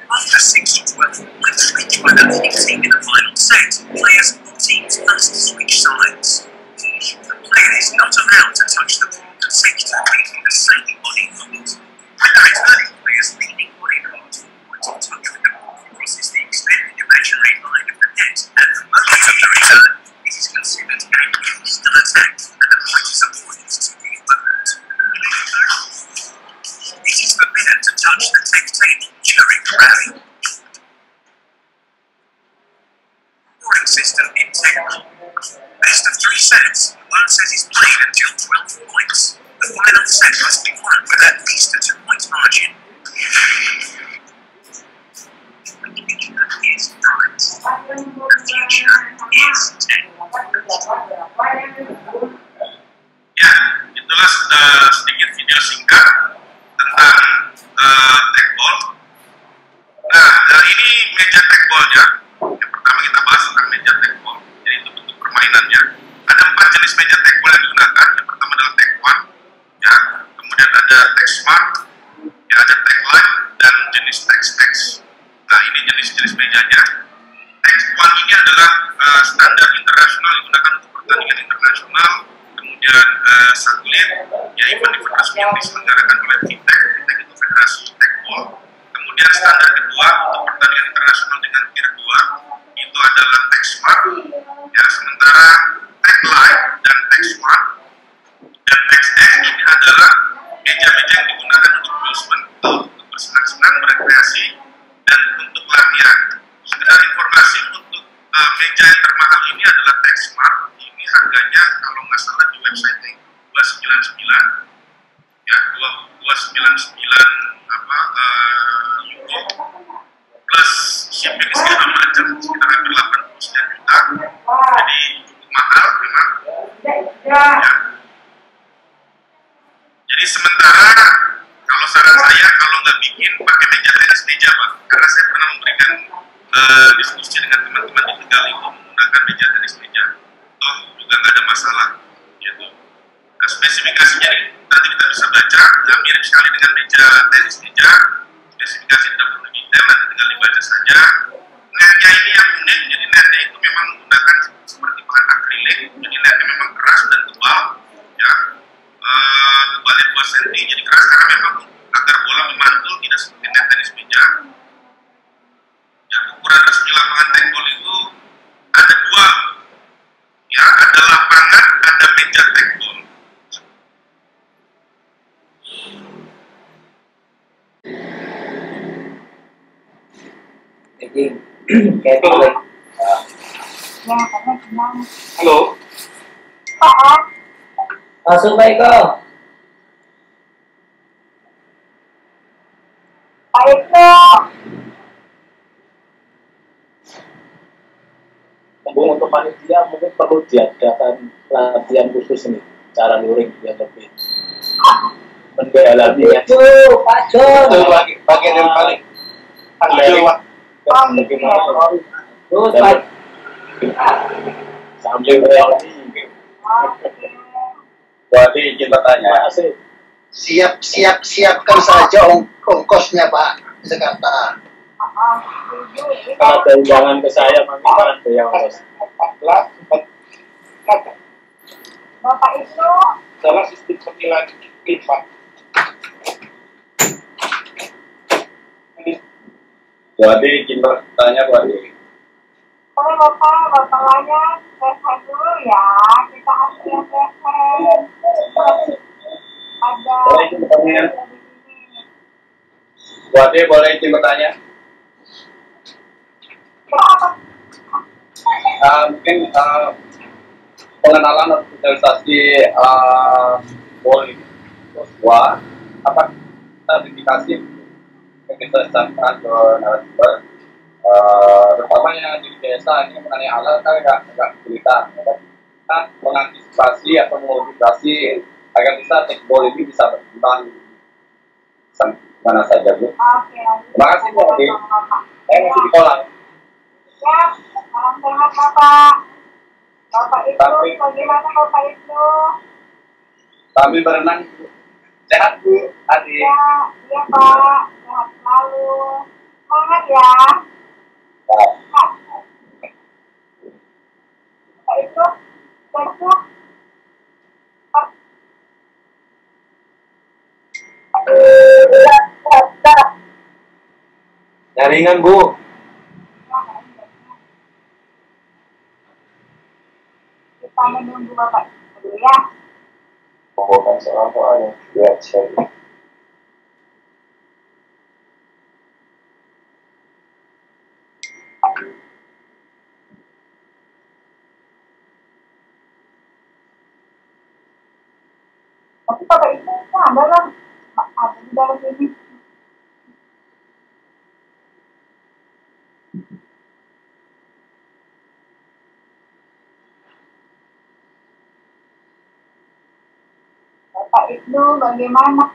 After 6 or 12 points reached by the winning team in the final set, players of all teams must switch sides. The player is not allowed to touch the ball consecutively with the same body part. When the returning player's leading body part or point of touch with the ball crosses the extended imaginary line of the net at the moment of the return, it is considered a hostile attack and the point is awarded to the opponent. touch the tech table during rally. Scoring system integral. Best of 3 sets. One set is played until 12 points. The final set must be won with at least a 2-point margin. The future is bright. The future is tech. Ya, itulah sedikit video singkat tentang tekbol. Nah, ini meja tekbolnya. Yang pertama kita bahas tentang meja tekbol. Jadi itu bentuk permainannya. Ada 4 jenis meja tekbol yang digunakan. Yang pertama adalah tek one, ya. Kemudian ada tek smart, ya, ada tek line, dan jenis tek X. Nah, ini jenis-jenis mejanya. Tek one ini adalah standar internasional digunakan untuk pertandingan internasional. Kemudian satelit, ya, event-event resmi yang diselenggarakan oleh FITEK. FITEK itu Federasi Tekbol. Kemudian standar kedua untuk pertandingan internasional dengan tier 2 itu adalah tek smart, ya, sementara tek line dan tek smart dan tek X ini adalah meja-meja yang digunakan untuk amusement, untuk bersenang-senang, berekreasi, dan untuk latihan. Sekedar informasi, untuk meja yang termahal ini adalah tek smart. Ini harganya kalau nggak salah di website 299, ya, 299 euro plus shipping segala macam sekitar hampir 80 sekian juta. Jadi cukup mahal memang, ya. Jadi sementara kalau saran saya, kalau nggak bikin pakai meja tenis meja, Pak, karena saya pernah memberikan diskusi dengan teman-teman di Tegal itu menggunakan meja tenis meja, toh juga nggak ada masalah, gitu. Nah, spesifikasinya nanti kita bisa baca, nggak mirip sekali dengan meja tenis meja. Spesifikasi tidak perlu detail, nanti tinggal dibaca saja. Netnya ini yang unik, jadi netnya itu memang menggunakan seperti bahan akrilik, jadi netnya memang keras dan tebal, ya. Tebalnya 2 cm, jadi keras karena memang agar bola memantul, tidak seperti net tenis meja. Ya, ukuran resmi lapangan tekbol itu ada 2, ya, ada lapangan, ada meja tekbol. Jadi kayak boleh. Halo. Masuk Pak Eko. Pak Eko. Untuk panitia mungkin perlu diadakan latihan khusus nih, cara luring yang lebih mendalami ya. Itu Pak John. Itu bagian yang paling bagaimana Terus Pak. sambil reaksi. Jadi kita tanya, siapkan saja ongkosnya Pak Jakarta. kalau ada undangan ke saya nanti kan ada yang harus 14, Bapak itu salah sistem pemilihan lipat. jadi kita tanya Wadi. kalau Bapak banyak sehat dulu ya, kita harus sehat. Ada Boleh izin bertanya? Wadi boleh izin bertanya? Mungkin pengenalan atau sosialisasi politik siswa apa sertifikasi yang kita sampaikan ke narasumber, terutama yang di desa ini mengenai alat kan agak cerita, kan mengantisipasi atau memotivasi agar bisa tekbol ini bisa berkembang mana saja Bu. Oke. Terima kasih Bu Adi. Saya masih di kolam. Ya, salam sehat Bapak. Bapak itu bagaimana Bapak itu? Kami berenang sehat Bu Adi. Ya, iya Pak, sehat selalu. Semangat ya. Bapak itu besok Jaringan Bu. kita menunggu Bapak dulu ya. Pembuatan soal-soalnya. Ya, saya. Tapi Bapak Ibu ada lah, ada di dalam ini. Bapak Ibnu bagaimana?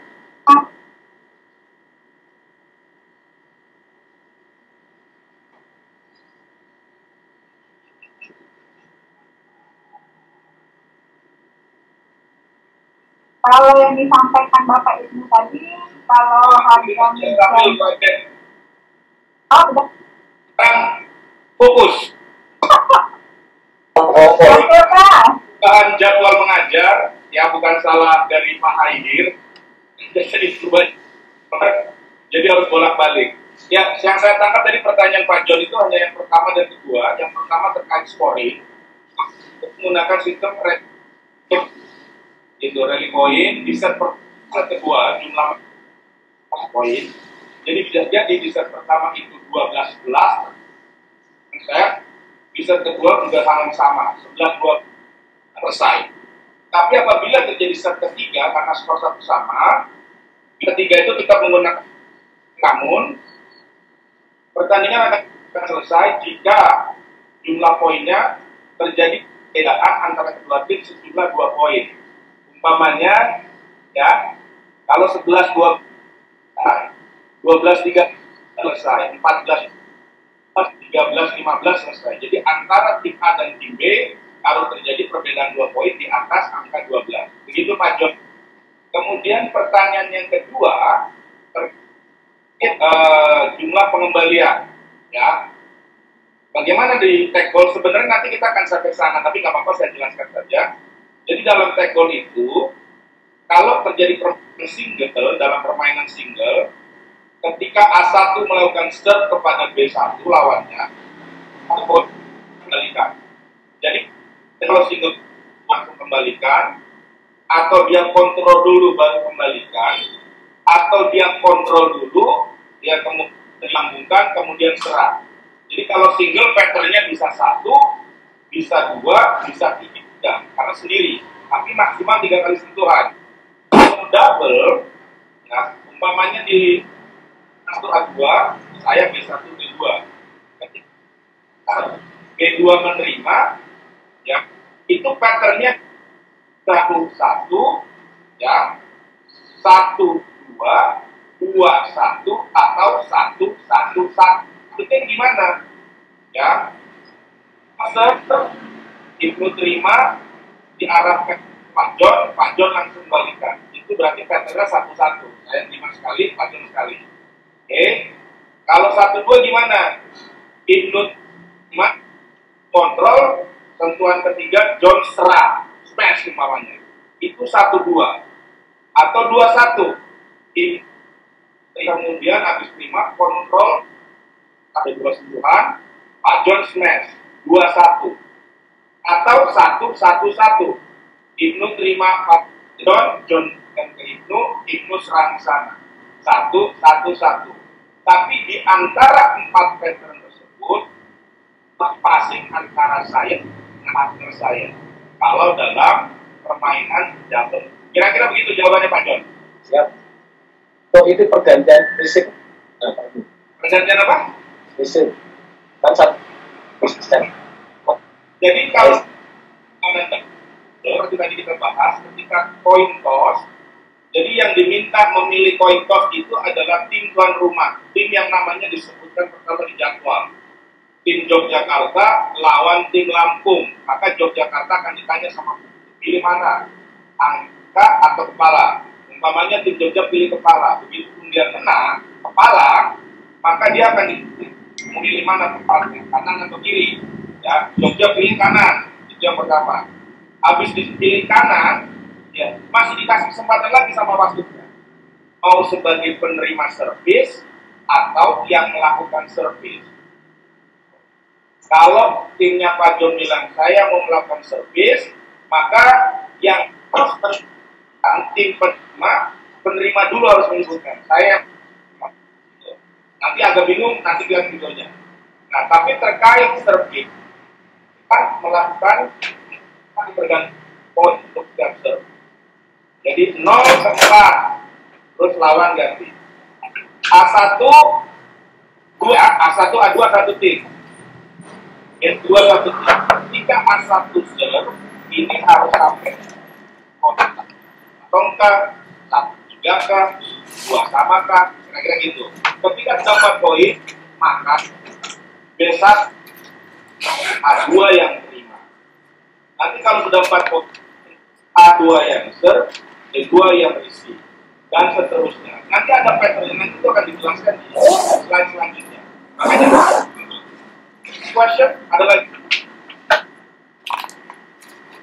Kalau yang disampaikan Bapak Ibnu tadi, kalau harga media, oh udah, Sekarang fokus. oke Pak. Bahan jadwal mengajar, ya bukan salah dari Pak Haidir. Jadi harus bolak-balik. Ya, yang saya tangkap dari pertanyaan Pak John itu hanya yang pertama dan kedua. Yang pertama terkait scoring, menggunakan sistem itu rally point di set kedua jumlah poin. Jadi bisa jadi di set pertama itu 12-11, saya di set kedua juga sama 11-12 selesai. Tapi apabila terjadi set ketiga karena skor satu sama, ketiga itu tetap menggunakan, namun pertandingan akan selesai jika jumlah poinnya terjadi perbedaan antara kedua tim sejumlah 2 poin. Umpamanya, ya, kalau 11-12, 12-3 selesai, 14-13-15 selesai. Jadi antara tim A dan tim B harus terjadi perbedaan 2 poin di atas angka 12. Begitu Pak John. Kemudian pertanyaan yang kedua terkait jumlah pengembalian, ya. Bagaimana di tackle? Sebenarnya nanti kita akan sampai sana, tapi nggak apa-apa saya jelaskan saja. Jadi dalam tackle itu, kalau terjadi permainan single, dalam permainan single, ketika A1 melakukan serve kepada B1 lawannya, atau kembalikan. Jadi kalau single langsung kembalikan, atau dia kontrol dulu baru kembalikan, atau dia kontrol dulu, dia kemudian dilambungkan, kemudian serang. Jadi kalau single patternnya bisa 1, bisa 2, bisa 3, karena sendiri, tapi maksimal 3 kali sentuhan. Kalau double, ya, umpamanya di satu A2, saya B1, B2. B2 menerima, ya, itu patternnya 1-1, ya, 1-2, 2-1, atau 1-1-1. Itu gimana? Ya, Ibnu terima, diarahkan Pak John langsung balikan. Itu berarti patternnya 1-1. Saya terima sekali, Pak John sekali. Oke. Kalau 1-2 gimana? Ibnu terima, kontrol, sentuhan ketiga, John serang, smash umpamanya. Itu 1-2. Atau 2-1. Kemudian habis terima, kontrol, ada 2 sentuhan, Pak John smash, 2-1. Atau 1-1-1. Ibnu terima Pak John dan ke Ibnu serang sana. 1-1-1. Tapi di antara 4 pattern tersebut, passing antara saya dengan partner saya. Kalau dalam permainan double. Kira-kira begitu jawabannya Pak John. Siap. Oh, itu pergantian fisik. Pergantian apa? Fisik. Kan satu. Jadi kalau seperti tadi kita bahas, ketika coin toss, jadi yang diminta memilih coin toss itu adalah tim tuan rumah, tim yang namanya disebutkan pertama di jadwal. Tim Yogyakarta lawan tim Lampung, maka Yogyakarta akan ditanya sama pilih mana, angka atau kepala. Umpamanya tim Jogja pilih kepala, begitu dia kena kepala, maka dia akan memilih mana tempatnya, kanan atau kiri. Ya, Jogja pilih kanan, itu yang pertama. Habis dipilih kanan, ya masih dikasih kesempatan lagi sama wasitnya. Mau sebagai penerima servis atau yang melakukan servis. Kalau timnya Pak John bilang saya mau melakukan servis, maka yang harus tim penerima dulu harus menyebutkan saya. Nanti agak bingung, nanti bilang videonya. Nah, tapi terkait servis, kita melakukan berganti poin untuk serve. Jadi 0 ke 4, terus lawan ganti. A1, 2, A1, A2, 1 tik. S2, 1 tik. Jika A1 ser, ini harus sampai kontak. Atau enggak, 1 juga kah, 2 sama kah, kira-kira gitu. Ketika dapat poin, maka besar A2 yang terima. Nanti kalau sudah 4 poin, A2 yang ser, D2 yang isi, dan seterusnya. Nanti ada pattern, nanti itu akan dijelaskan di slide selanjutnya. Makanya, question, ada lagi?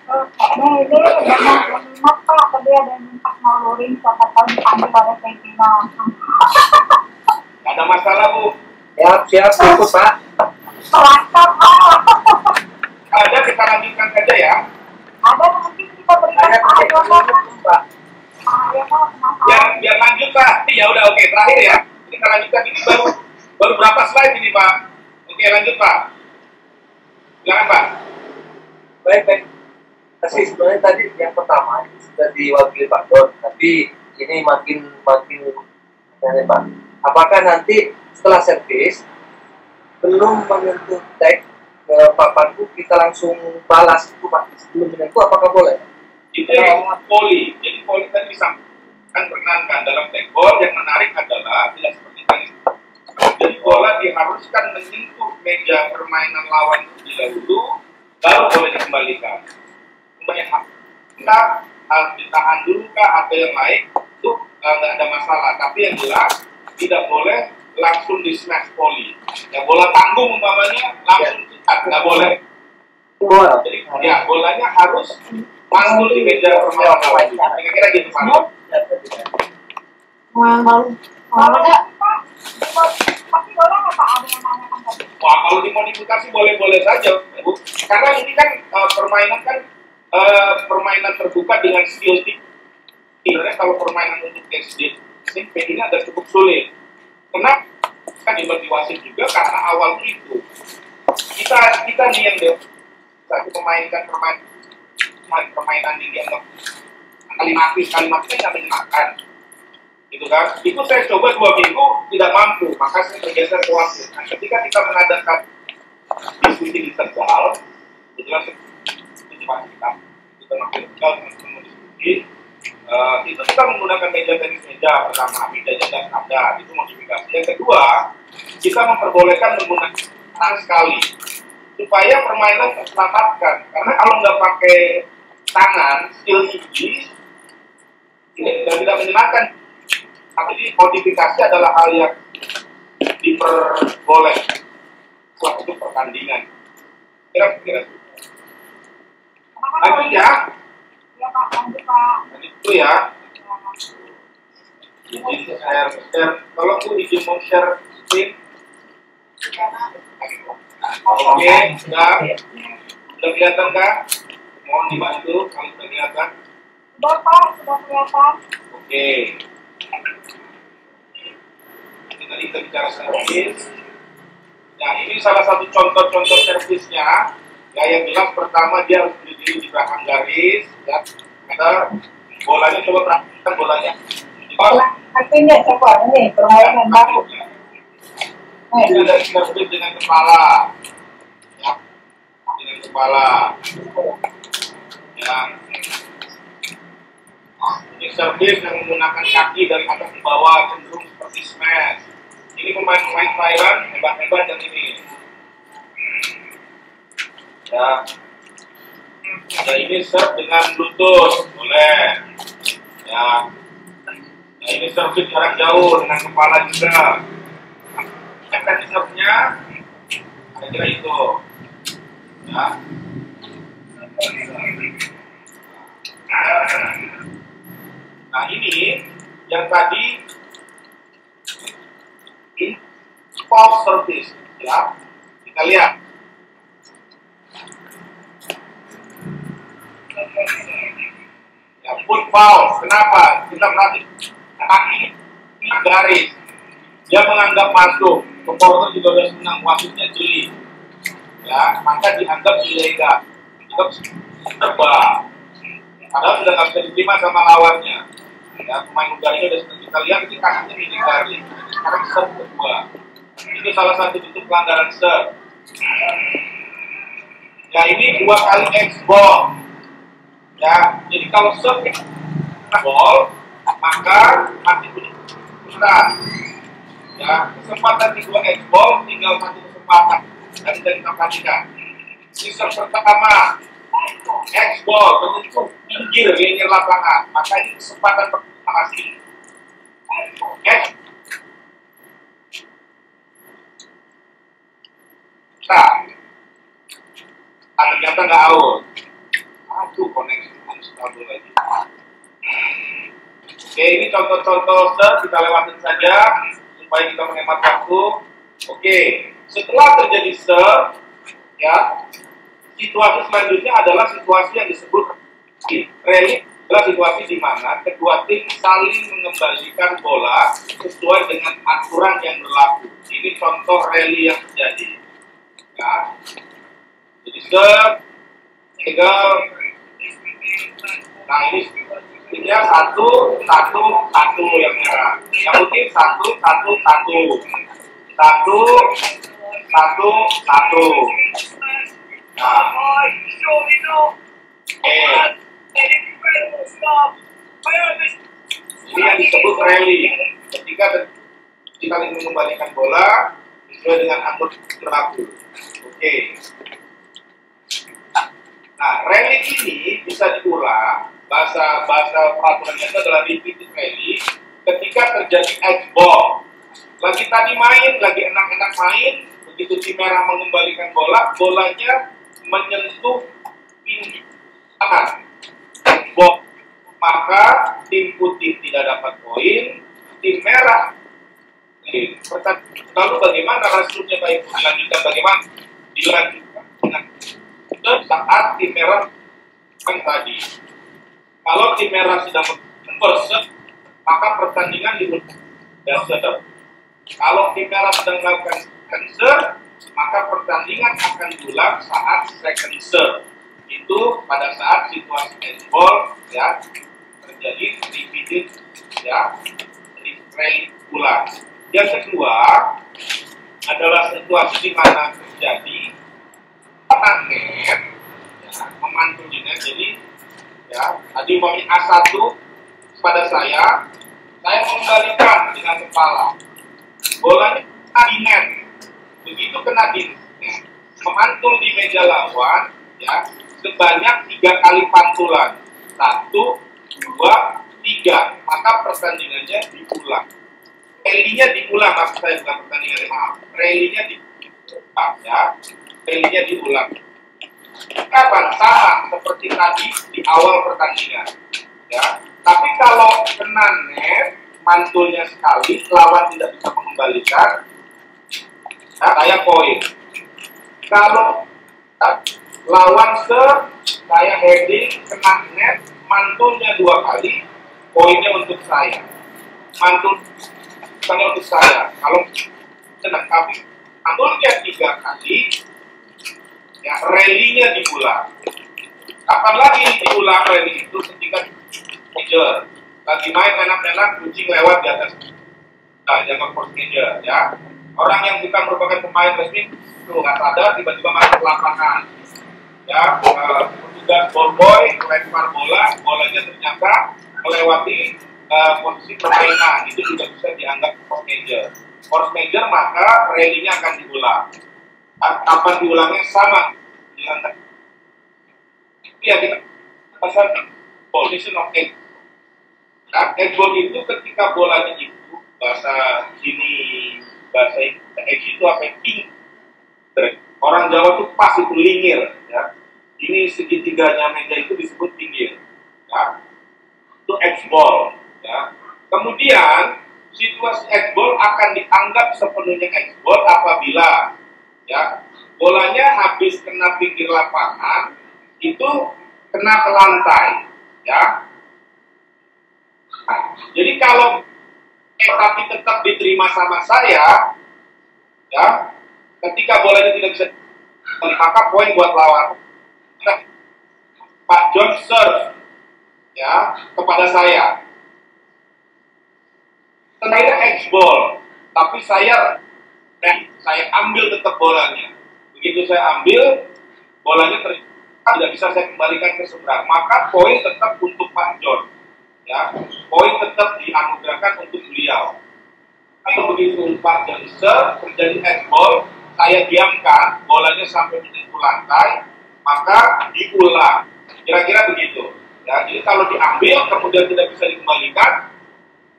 Ini mengingat Pak, tadi ada yang minta ngelurin siapa tahu dipanggil oleh pimpinan. Nggak ada masalah, Bu. Siap, ikut Pak. Lancar Pak. Ada, kita lanjutkan saja ya. Ada nanti kita berikan Pak. Yang lanjut Pak. Ya udah, oke, terakhir ya. Kita lanjutkan ini baru berapa slide ini Pak? Oke, lanjut Pak. Silakan Pak. Baik. Masih sebenarnya tadi yang pertama itu sudah diwakili Pak Don, tapi ini makin Pak. Apakah nanti setelah servis belum menyentuh tag ke papanku kita langsung balas itu Pak sebelum menyentuh, apakah boleh? Itu poli. Jadi poli tadi disampaikan perkenankan dalam tekbol yang menarik adalah tidak seperti ini. Jadi bola diharuskan menyentuh meja permainan lawan terlebih dahulu, baru boleh dikembalikan. Kita harus ditahan dulu kah atau yang lain itu nggak ada masalah. Tapi yang jelas tidak boleh langsung di smash poli. Ya bola tanggung umpamanya langsung cetak, nggak boleh. Jadi ya bolanya harus mantul di meja permainan lawan. Kira-kira gitu Pak. Tapi boleh nggak Pak ada yang nanyakan tadi? Wah, kalau dimodifikasi boleh-boleh saja, Bu. Karena ini kan permainan kan permainan terbuka dengan skill tinggi. Sebenarnya kalau permainan untuk SD, SMP ini agak cukup sulit. Kenapa? Kan di wasit juga karena awal itu kita nih yang memainkan permainan yang dianggap kalimatnya nggak menyenangkan, gitu kan? Itu saya coba 2 minggu tidak mampu, maka saya bergeser ke wasit. Nah, ketika kita mengadakan diskusi di Tegal, kebetulan kita makin Tegal teman-teman diskusi, itu kita menggunakan meja tenis meja pertama, meja janda standar, itu modifikasi. Yang kedua, kita memperbolehkan menggunakan tangan sekali supaya permainan terselamatkan. Karena kalau nggak pakai tangan, skill tinggi dan tidak menyenangkan. Jadi modifikasi adalah hal yang diperbolehkan suatu pertandingan. Kira-kira. Lanjut ya. Ya Pak, lanjut Pak. Lanjut dulu ya. Izin share. Tolong Bu izin mau share screen. Oke, sudah kelihatan kah? Mohon dibantu kalau sudah kelihatan. Sudah Pak, sudah kelihatan. Oke. Tadi kita bicara servis. Nah, ini salah satu contoh-contoh servisnya. Ya, yang jelas pertama dia harus berdiri di belakang garis. Ya, kita bolanya coba perhatikan bolanya. Artinya coba ini permainan baru. Ini dari servis dengan kepala. Ya, dengan kepala. Ya. Ini servis yang menggunakan kaki dari atas ke bawah cenderung seperti smash. Ini pemain-pemain Thailand hebat-hebat yang ini. Ya. Ya, ini serve dengan lutut, boleh. Ya. Nah, ini servis jarak jauh dengan kepala juga. Cekan serve-nya, kira-kira itu. Ya. Nah, ini yang tadi impulse service, ya. Kita lihat. Ya, put foul. Kenapa? Kita perhatikan kaki ini garis. Dia menganggap masuk. Supporter juga sudah senang, wasitnya jeli. Ya, maka dianggap ilegal. Dianggap terbang. Padahal sudah nggak bisa diterima sama lawannya. Ya, pemain muda ini udah seperti kita lihat ini kakinya miring kali. Sekarang serve kedua. Itu salah satu bentuk pelanggaran serve. Ya ini 2 kali X-ball. Ya, jadi kalau serve ball, maka masih punya kesempatan. Ya, kesempatan di 2 X-ball tinggal 1 kesempatan. Dan kita perhatikan. Ini serve pertama. X-ball berbentuk pinggir lapangan, maka ini kesempatan pertama sih. X. Ternyata nggak out. Aduh, koneksi stabil lagi. Oke, ini contoh-contoh serve kita lewatin saja supaya kita menghemat waktu. Oke, setelah terjadi serve, ya. Situasi selanjutnya adalah situasi yang disebut rally, adalah situasi di mana kedua tim saling mengembalikan bola sesuai dengan aturan yang berlaku. Ini contoh rally yang terjadi. Ya. Jadi serve, tinggal, nah ini ya 1, 1, 1 yang merah, yang putih 1, 1, 1, 1, 1, 1. Nah, ini yang disebut rally. Ketika kita ingin mengembalikan bola sesuai dengan aturan berlaku. Oke. Nah, rally ini bisa diulang. Bahasa peraturannya itu adalah repeated rally. Ketika terjadi X-ball, lagi tadi main, lagi enak-enak main, begitu tim merah mengembalikan bola, bolanya menyentuh pinggir tangan, maka tim putih tidak dapat poin, tim merah. Lalu bagaimana hasilnya baik dilanjutkan? Bagaimana dilanjutkan? Saat tim merah kan tadi, kalau tim merah sedang berset, maka pertandingan diulang. Kalau tim merah sedang melakukan cancer, maka pertandingan akan diulang saat second serve. Itu pada saat situasi X-ball ya terjadi repeated ya replay ulang. Yang kedua adalah situasi di mana terjadi net ya, memantul di net. Jadi ya tadi umpamanya A1 pada saya mengembalikan dengan kepala, bolanya di net. Begitu kena di memantul di meja lawan ya sebanyak 3 kali pantulan, 1, 2, 3, maka pertandingannya diulang. Rally-nya diulang, maksud saya bukan pertandingan, maaf. Rally-nya diulang ya, rally-nya diulang. Kapan? Sama seperti tadi di awal pertandingan ya. Tapi kalau kena net, mantulnya sekali, lawan tidak bisa mengembalikan. Nah, saya poin. Kalau lawan saya heading kena net, mantulnya 2 kali, poinnya untuk saya. Mantulnya untuk saya. Kalau sedang kami mantulnya 3 kali, ya rally-nya diulang. Kapan lagi diulang rally itu? Ketika major lagi main enak-enak, kucing lewat di atas, jangan force major ya. Orang yang bukan merupakan pemain resmi itu nggak sadar tiba-tiba masuk lapangan ya, petugas ball boy lempar bolanya ternyata melewati posisi permainan, itu juga bisa dianggap force major, maka rally-nya akan diulang. Kapan diulangnya? Sama dianggap ya kita pasal position of egg. Nah, X-ball itu ketika bolanya itu bahasa X itu apa? Ping. Orang Jawa tuh pas itu lingir ya. Ini segitiganya meja itu disebut pinggir ya. Itu X-ball ya. Kemudian situasi X-ball akan dianggap sepenuhnya X-ball apabila ya bolanya habis kena pinggir lapangan itu kena ke lantai ya. Nah, jadi kalau tapi tetap diterima sama saya ya, ketika bolanya tidak bisa, maka poin buat lawan. Pak John serve ya kepada saya. Saya X-ball, tapi saya ambil tetap bolanya. Begitu saya ambil, bolanya tidak bisa saya kembalikan ke seberang. Maka poin tetap untuk Pak John. Ya, poin tetap dianugerahkan untuk beliau. Kalau begitu Pak John terjadi X-ball, saya diamkan, bolanya sampai menyentuh lantai, maka diulang. Kira-kira begitu. Ya, jadi kalau diambil kemudian tidak bisa dikembalikan,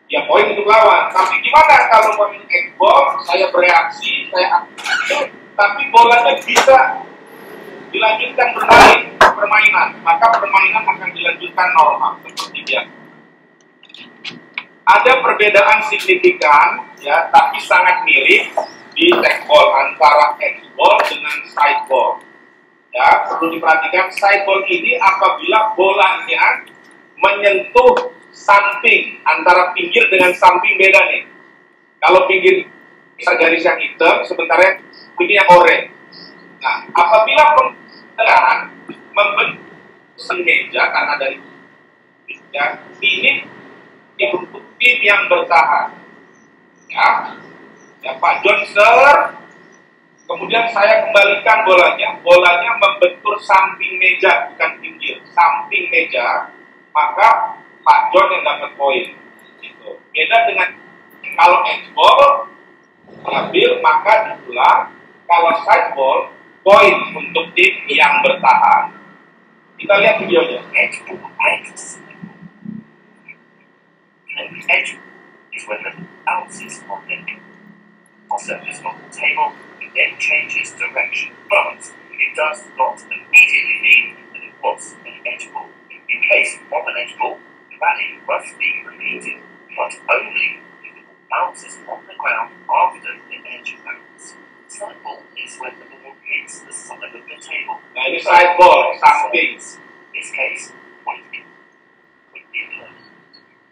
ya poin untuk lawan. Tapi gimana kalau mau X-ball, saya bereaksi, saya ambil, tapi bolanya bisa dilanjutkan permainan, maka permainan akan dilanjutkan normal seperti biasa. Ada perbedaan signifikan, ya, tapi sangat mirip di X-ball antara X-ball dengan side-ball. Ya, perlu diperhatikan side-ball ini apabila bolanya menyentuh samping, antara pinggir dengan samping beda nih. Kalau pinggir bisa garis yang hitam, sementara ini yang oranye. Nah, apabila penggunaan membentuk meja karena dari ya, ini dibentuk tim yang bertahan. Ya, Pak John kemudian saya kembalikan bolanya membentur samping meja, bukan pinggir, samping meja, maka Pak John yang dapat poin. Gitu. Beda dengan kalau X-ball ambil maka diulang, kalau side ball poin untuk tim yang bertahan. Kita lihat videonya. Edge-ball edge is when the bounces on the surface of the table and then changes direction, but it does not immediately mean that it was an edge ball. In case of an edge ball, the rally must be repeated, but only if the ball bounces on the ground after the edge bounce. Side ball is when the ball hits the side of the table. Nah, ini side ball, samping. In this case, point in with the opponent.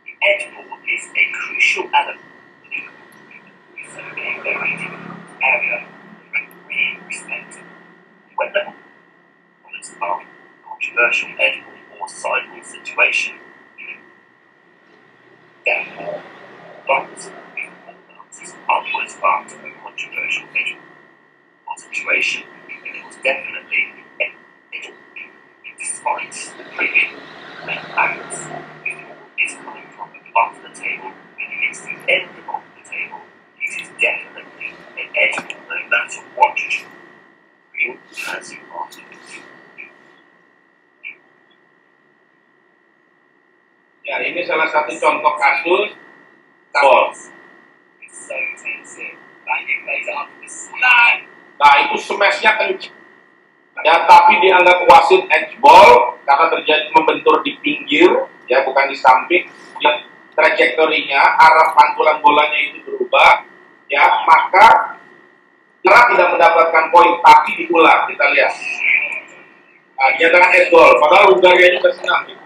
The edge ball is a crucial element in a very difficult area being respected. When the opponents are in a controversial edge ball or side ball situation, therefore, bounce bounces upwards after a controversial edge ball situation, and it was definitely a edge ball. Despite the previous bounce, if the ball is coming from above the table and hits the end of the table, it is definitely an edge ball, no matter what real as you are. Ya, ini salah satu contoh kasus ball. It's so intensive. Like it plays up the slide. Nah, itu smashnya kencang. Ya, tapi dianggap wasit edge ball karena terjadi membentur di pinggir, ya bukan di samping. Yang trajektorinya, arah pantulan bolanya itu berubah, ya maka kira tidak mendapatkan poin, tapi diulang. Kita lihat. Nah, dia dengan edge ball, padahal Hungaria juga senang. Gitu.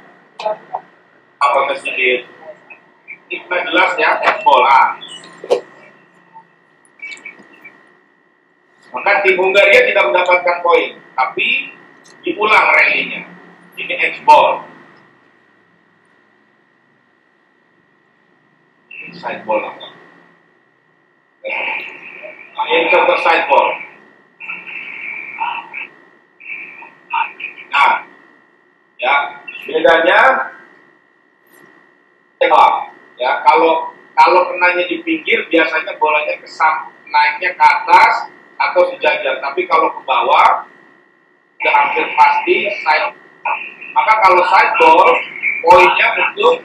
Apakah sedikit? Ini jelas ya edge ball. Maka tim Hungaria tidak mendapatkan poin, tapi diulang rally-nya. Ini edge ball. Ini side ball. Nah, ini contoh side ball. Nah, ya bedanya, ya kalau kenanya di pinggir biasanya bolanya naiknya ke atas atau sejajar, tapi kalau ke bawah sudah hampir pasti side. Maka kalau side ball poinnya untuk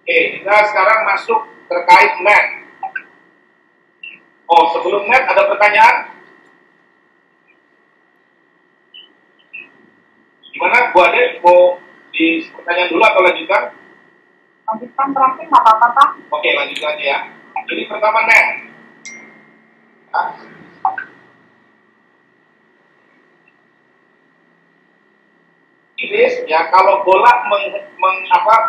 oke, kita sekarang masuk terkait net. Oh, sebelum net ada pertanyaan? Gimana, Bu Ade? Mau di pertanyaan dulu atau lanjutkan? Lanjutkan terakhir, nggak apa-apa, Pak. Oke, lanjutkan aja ya. Jadi pertama net. Nah. Ini ya, kalau bola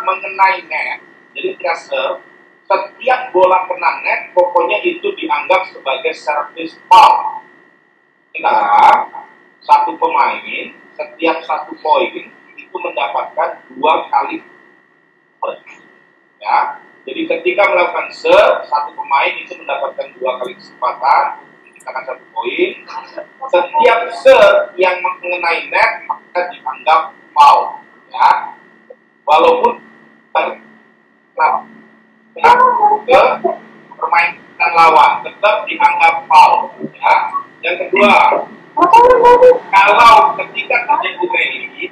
mengenai net, jadi kita serve, setiap bola kena net, pokoknya itu dianggap sebagai service foul. Nah, satu pemain setiap satu poin itu mendapatkan 2 kali point. Ya, jadi ketika melakukan serve, satu pemain itu mendapatkan 2 kali kesempatan untuk menciptakan 1 poin. Setiap serve yang mengenai net maka dianggap foul. Ya, walaupun ke permainan lawan tetap dianggap foul. Ya. Yang kedua, kalau ketika terjadi rally,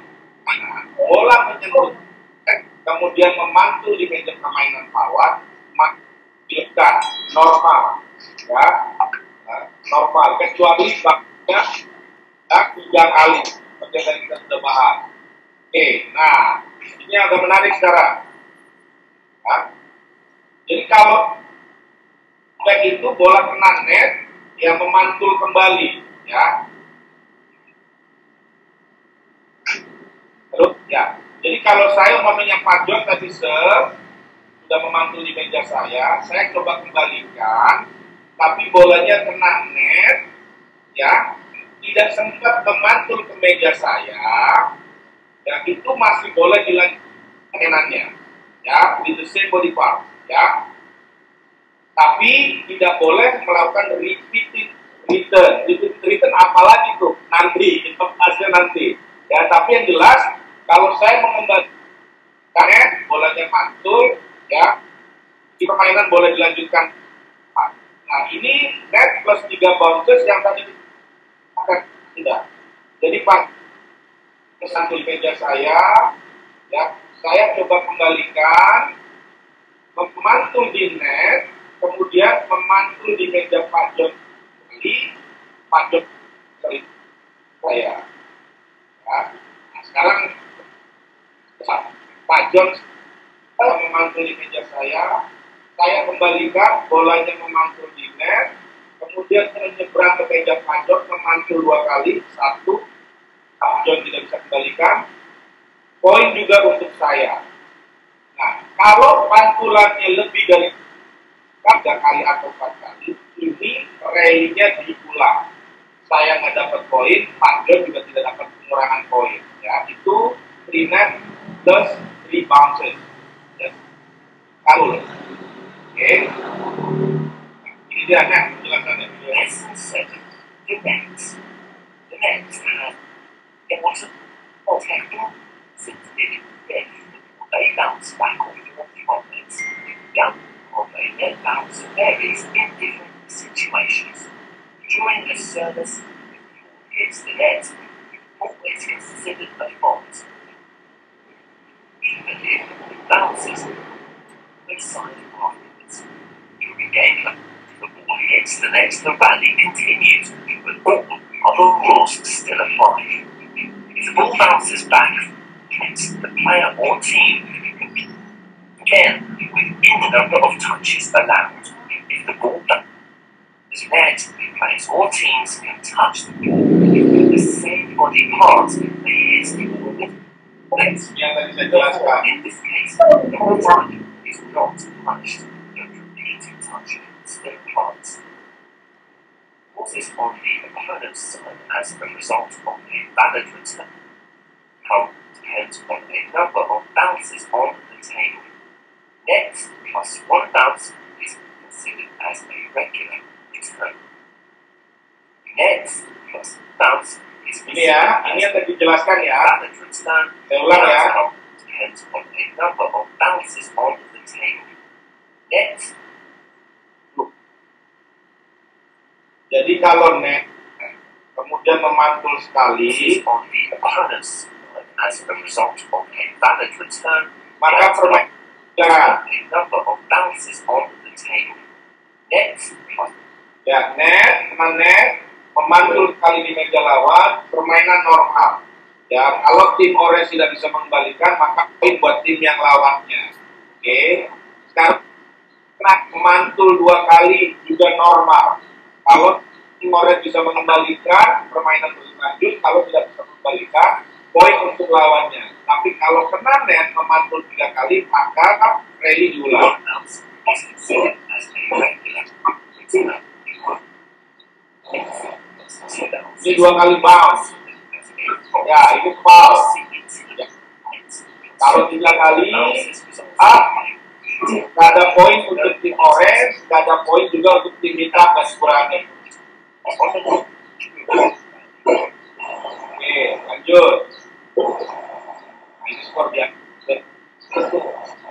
bola menyentuh kemudian memantul di meja permainan lawan, maka normal, ya, normal. Kecuali baknya 3 kali, seperti yang kita sudah bahas. Oke, nah ini agak menarik sekarang. Ya. Jadi kalau back itu bola kena net, yang memantul kembali, ya. Terus, ya. Jadi kalau saya umpamanya Pak John tadi sudah memantul di meja saya coba kembalikan, tapi bolanya kena net, ya, tidak sempat memantul ke meja saya, ya, itu masih boleh dilanjutkan mainannya, ya, with the same body part, ya. Tapi tidak boleh melakukan repeated return apalagi tuh nanti, kita bahasnya nanti, ya. Tapi yang jelas kalau saya mengembalikan bolanya mantul, ya, di permainan boleh dilanjutkan. Nah, ini net plus 3 bounces yang tadi tidak. Jadi Pak, kesantul meja saya, ya, saya coba kembalikan, memantul di net, kemudian memantul di meja Pak John kembali, Pak John saya. Ya. Nah, sekarang Pak John memantul di meja saya kembalikan, bolanya memantul di net, kemudian menyeberang ke meja Pak John, memantul 2 kali, 1, Pak John tidak bisa kembalikan, poin juga untuk saya. Nah, kalau pantulannya lebih dari 3 kali atau 4 kali, ini rally-nya diulang. Saya nggak dapat poin, Pak John juga tidak dapat pengurangan poin. Ya, itu 3 net plus 3 bounces. Ya. Kalau, oke. Ini dia net penjelasannya. Lesson 7. The net. The net it wasn't protected since it they bounce back off your opponents. Down or they net bounce varies in different situations. During a service, hits the net, always considered a fault. Even if it bounces, they sign afterwards. During game, the ball hits the net, the rally continues, but all other rules still apply. If the ball bounces back, the player or team again within the number of touches allowed. If the ball is net, players or teams can touch the ball with the same body part they hit the ball with. In this case, the return is not punished. The repeated touch still applies. Causes on the opponent's side as a result of a valid return depends on a number of bounces on the table. Net plus 1 bounce is considered as a regular return. Net plus bounce is Ini ya, ini yang tadi dijelaskan ya. valid return. Saya ulang ya. Depends on a number of bounces on the table. Net. Jadi kalau net kemudian memantul sekali, On the opponent's side as a result of a valid return. maka permainan A number of bounces on the table. Net plus ya net sama net memantul sekali di meja lawan, permainan normal. Ya, kalau tim orange tidak bisa mengembalikan, maka poin buat tim yang lawannya. Oke, sekarang memantul 2 kali juga normal. Kalau tim orange bisa mengembalikan, permainan terus lanjut. Kalau tidak bisa mengembalikan, poin untuk lawannya. Tapi kalau kena net memantul 3 kali, maka rally diulang. bounce is considered as a regular return. Ini 2 kali bounce. Ya, ini foul. Ya. Kalau 3 kali, up, nggak ada poin untuk tim orange, nggak ada poin juga untuk tim hitam dan kurangi. Oke, lanjut. Ini skor dia.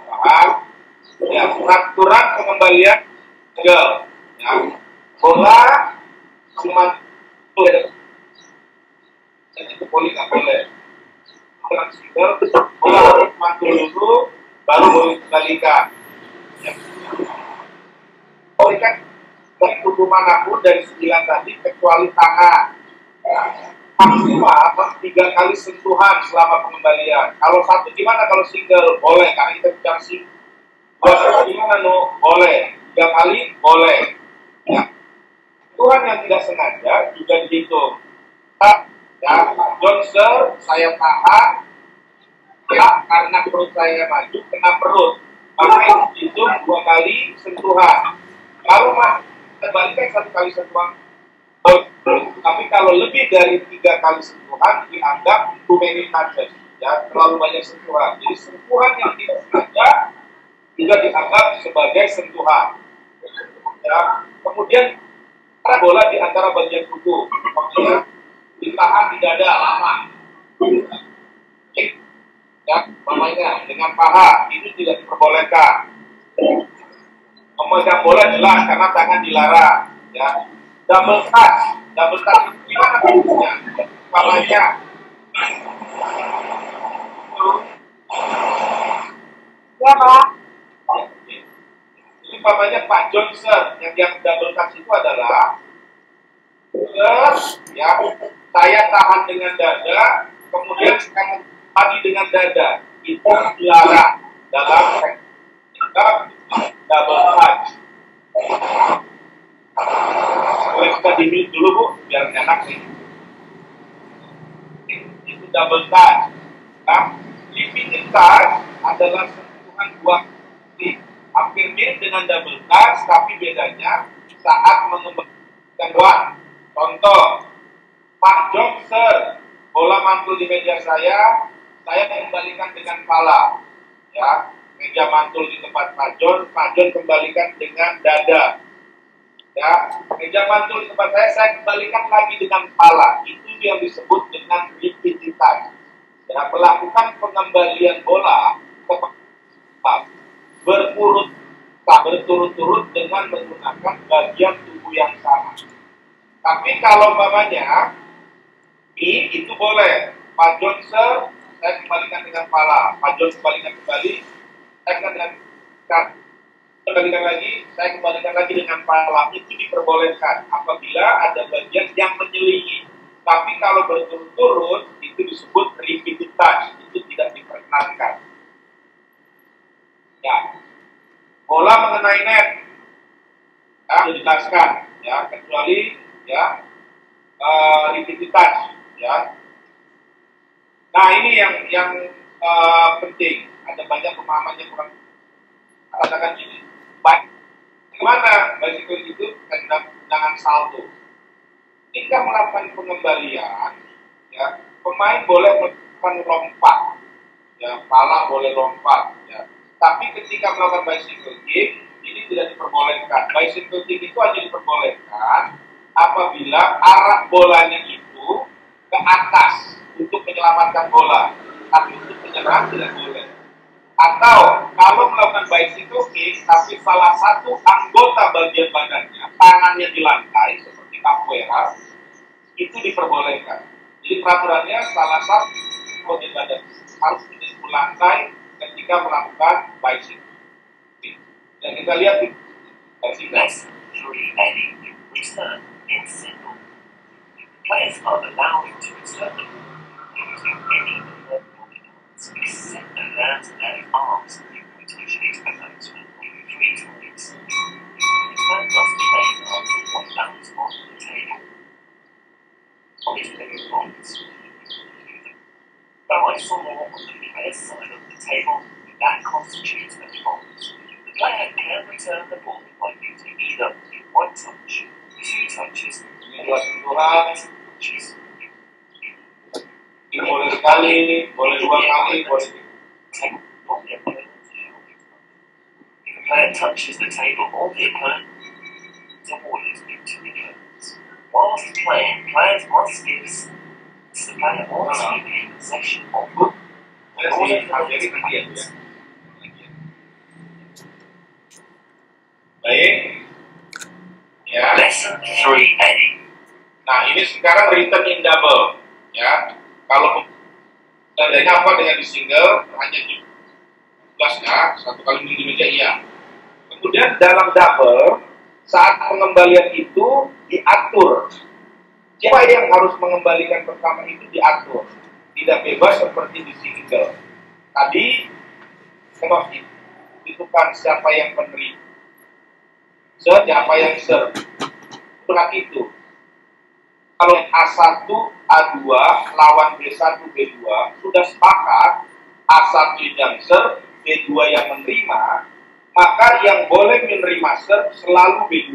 Paham? Ya, peraturan pengembalian single. Ya, bola cuma itu poli nggak boleh. Peraturan single, bola harus mantul dulu, baru boleh dikembalikan. Ya. Balikan dari tubuh manapun dari 9 tadi kecuali tangan. Ya. Maksimal 3 kali sentuhan selama pengembalian. Kalau 1 gimana kalau single? Boleh, karena kita bicara single. 2 kali gimana no? Boleh. 3 kali? Boleh. Ya. Sentuhan yang tidak sengaja juga dihitung. Ya, Johnson, saya tahan. Ya, karena perut saya maju, kena perut. Maka itu dihitung 2 kali sentuhan. Kalau terbaliknya 1 kali sentuhan. Tapi kalau lebih dari 3 kali sentuhan dianggap too many touches, ya, terlalu banyak sentuhan. Jadi sentuhan yang tidak sengaja juga dianggap sebagai sentuhan. Ya. Kemudian ada bola di antara bagian tubuh, maksudnya ditahan di dada lama. Ya, namanya dengan paha itu tidak diperbolehkan. Memegang bola jelas karena tangan dilarang. Ya. Double touch itu gimana bentuknya? Umpamanya Ya, Pak. ini umpamanya Pak Johnson yang double touch itu adalah ya, saya tahan dengan dada, kemudian saya lagi dengan dada, itu dilarang dalam double touch. Boleh kita di-mute dulu Bu, biar enak nih. Itu double touch. Nah, repeated touch adalah sentuhan 2 kali. Hampir mirip dengan double touch, tapi bedanya saat mengembalikan bola. Contoh, Pak Johnson, bola mantul di meja saya kembalikan dengan pala. Ya, meja mantul di tempat Pak John kembalikan dengan dada. Ya, meja mantul di tempat saya kembalikan lagi dengan pala. Itu yang disebut dengan repeated touch. Ya, melakukan pengembalian bola berturut-turut dengan menggunakan bagian tubuh yang sama. Tapi kalau umpamanya itu boleh. Pak Johnson saya kembalikan dengan pala. Pak John kembalikan kembali, saya kembalikan lagi, saya kembalikan lagi dengan pala. Itu diperbolehkan apabila ada bagian yang menyelingi. Tapi kalau berturut-turut itu disebut repeated touch, itu tidak diperkenankan. Ya, bola mengenai net, ya, dijelaskan, ya, kecuali ya repeated touch, ya. Nah ini yang penting. Ada banyak pemahaman yang kurang. Katakan ini. Bagaimana bicycle itu dengan salto? Ketika melakukan pengembalian, ya, pemain boleh melakukan lompat, ya, pala boleh lompat, ya. Tapi ketika melakukan bicycle kick, ini tidak diperbolehkan. Bicycle kick itu hanya diperbolehkan apabila arah bolanya itu ke atas untuk menyelamatkan bola, tapi untuk menyerang tidak boleh. Atau kalau melakukan bicycle kick, tapi salah satu anggota bagian badannya, tangannya di lantai, seperti capoeira, itu diperbolehkan. Jadi peraturannya salah satu bagian badan harus menyentuh lantai ketika melakukan bicycle. Dan kita lihat di bicycle. Return in single. Players are allowed to return the ball using any of their body parts except their hands and arms, which is commencement only 3 times. Return must be made after 1 bounce off the table. Obviously, points. Though I saw more on the player's side of the table, that constitutes a fault. The player can return the ball by using either 1 touch, 2 touches, Ini 2 sentuhan. touches. Ini kali, boleh 2 kali, boleh 3. If a player touches the table or the opponent, the ball is given to the opponent. Whilst playing, players must give the player must be in possession of the ball. Saya sih hampir ya. Baik. Ya. Lesson 3A. Nah, ini sekarang return in double. Ya. Kalau tandanya apa dengan di single hanya tugas ya, 1 kali di meja iya. Kemudian dalam double saat pengembalian itu diatur. Siapa yang harus mengembalikan pertama itu diatur. Tidak bebas seperti di single. Tadi sebab itu kan siapa yang penerima, siapa yang serve. Berat itu. Kalau A1, A2 lawan B1, B2 sudah sepakat A1 yang serve, B2 yang menerima, maka yang boleh menerima serve selalu B2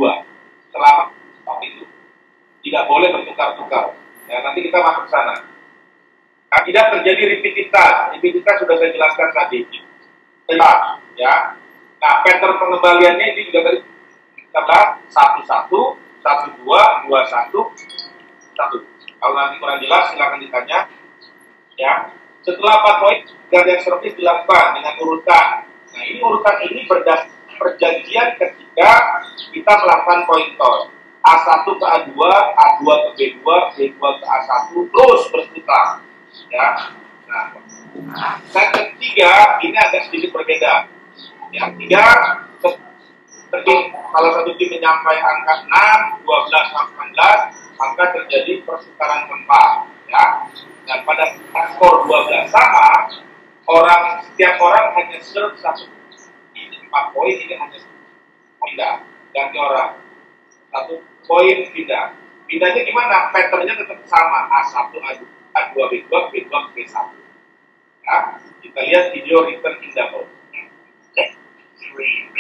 selama itu. Tidak boleh bertukar-tukar. Ya, nanti kita masuk ke sana. Nah, tidak terjadi ripititas. Ripititas sudah saya jelaskan tadi. Ya. Nah, pattern pengembaliannya ini juga tadi kita bahas 1-1, 1-2, 2-1, 1. Kalau nanti kurang jelas silakan ditanya. Ya. Setelah 4 poin, gantian servis dilakukan dengan urutan. Nah, ini urutan ini berdasarkan perjanjian ketika kita melakukan coin toss. A1 ke A2, A2 ke B2, B2 ke A1, terus berputar. Ya. Nah, set ketiga ini agak sedikit berbeda. Yang tiga, kalau satu tim menyampai angka 6, 12, 18, maka terjadi perputaran keempat. Ya. Dan pada skor 12 sama, setiap orang hanya serve 1. Ini 4 poin, ini hanya pindah. Ganti orang. 1 poin pindah. Pindahnya gimana? Patternnya tetap sama. A1, A2, B2, B2, B1. Ya. Kita lihat video return in double. 3B.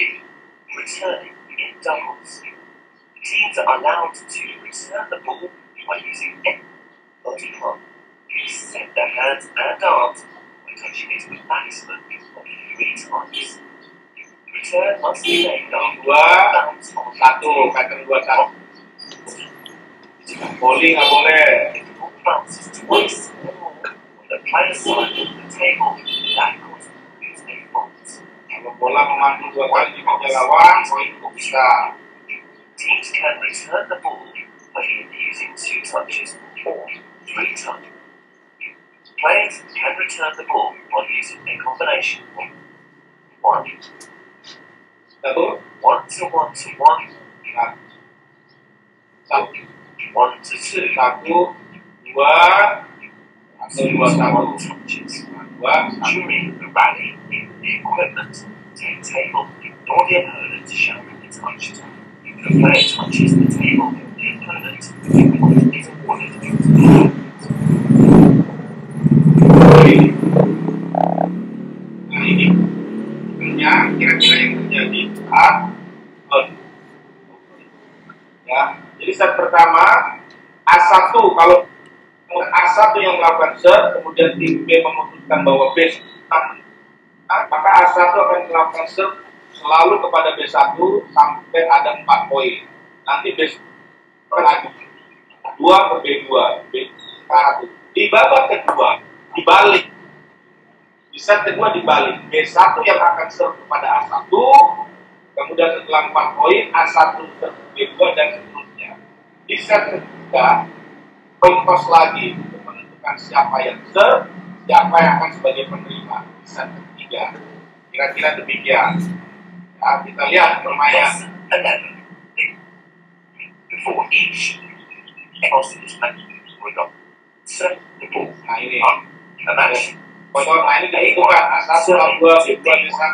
Returning in doubles. Teams are allowed to return the ball by using any body part. Set their hands and arms by touching it with maximum of 3 times. Return must be made on 2, 1, pattern 2, 1. Bowling nggak boleh. If the ball bounces twice or more on the player's side of the table, that constitutes a fault. Kalau bola memantul 2 kali di meja lawan, poin untuk kita. Teams can return the ball by using 2 touches or 3 touches. Players can return the ball by using a combination of 1 1 to 1 to 1, Nah, 1, 1 to 2, 1, 2, 2 touches. 2, 1. During the rally in the equipment, take table, ignore the opponent to show that it's touched. If the player touches the table, the opponent is awarded a Nah, ini kira-kira yang terjadi saat ya. Jadi set pertama A1, kalau A1 yang melakukan serve, kemudian tim B memutuskan bahwa B maka A1 akan melakukan serve selalu kepada B1 sampai ada 4 poin. Nanti B1 akan 2 ke B2, B1. Di babak kedua dibalik. Di set kedua dibalik. B1 yang akan serve kepada A1, kemudian setelah 4 poin A1 serve B2 dan seterusnya. Di set ketiga poin toss lagi untuk menentukan siapa yang serve, siapa yang akan sebagai penerima di set ketiga. Kira-kira demikian. Ya, kita lihat permainan. 11. Before each toss is made, we got set the ball Nah ini. up a match. Kontrol, nah ini dihitungan. A1, A2, B2, B1.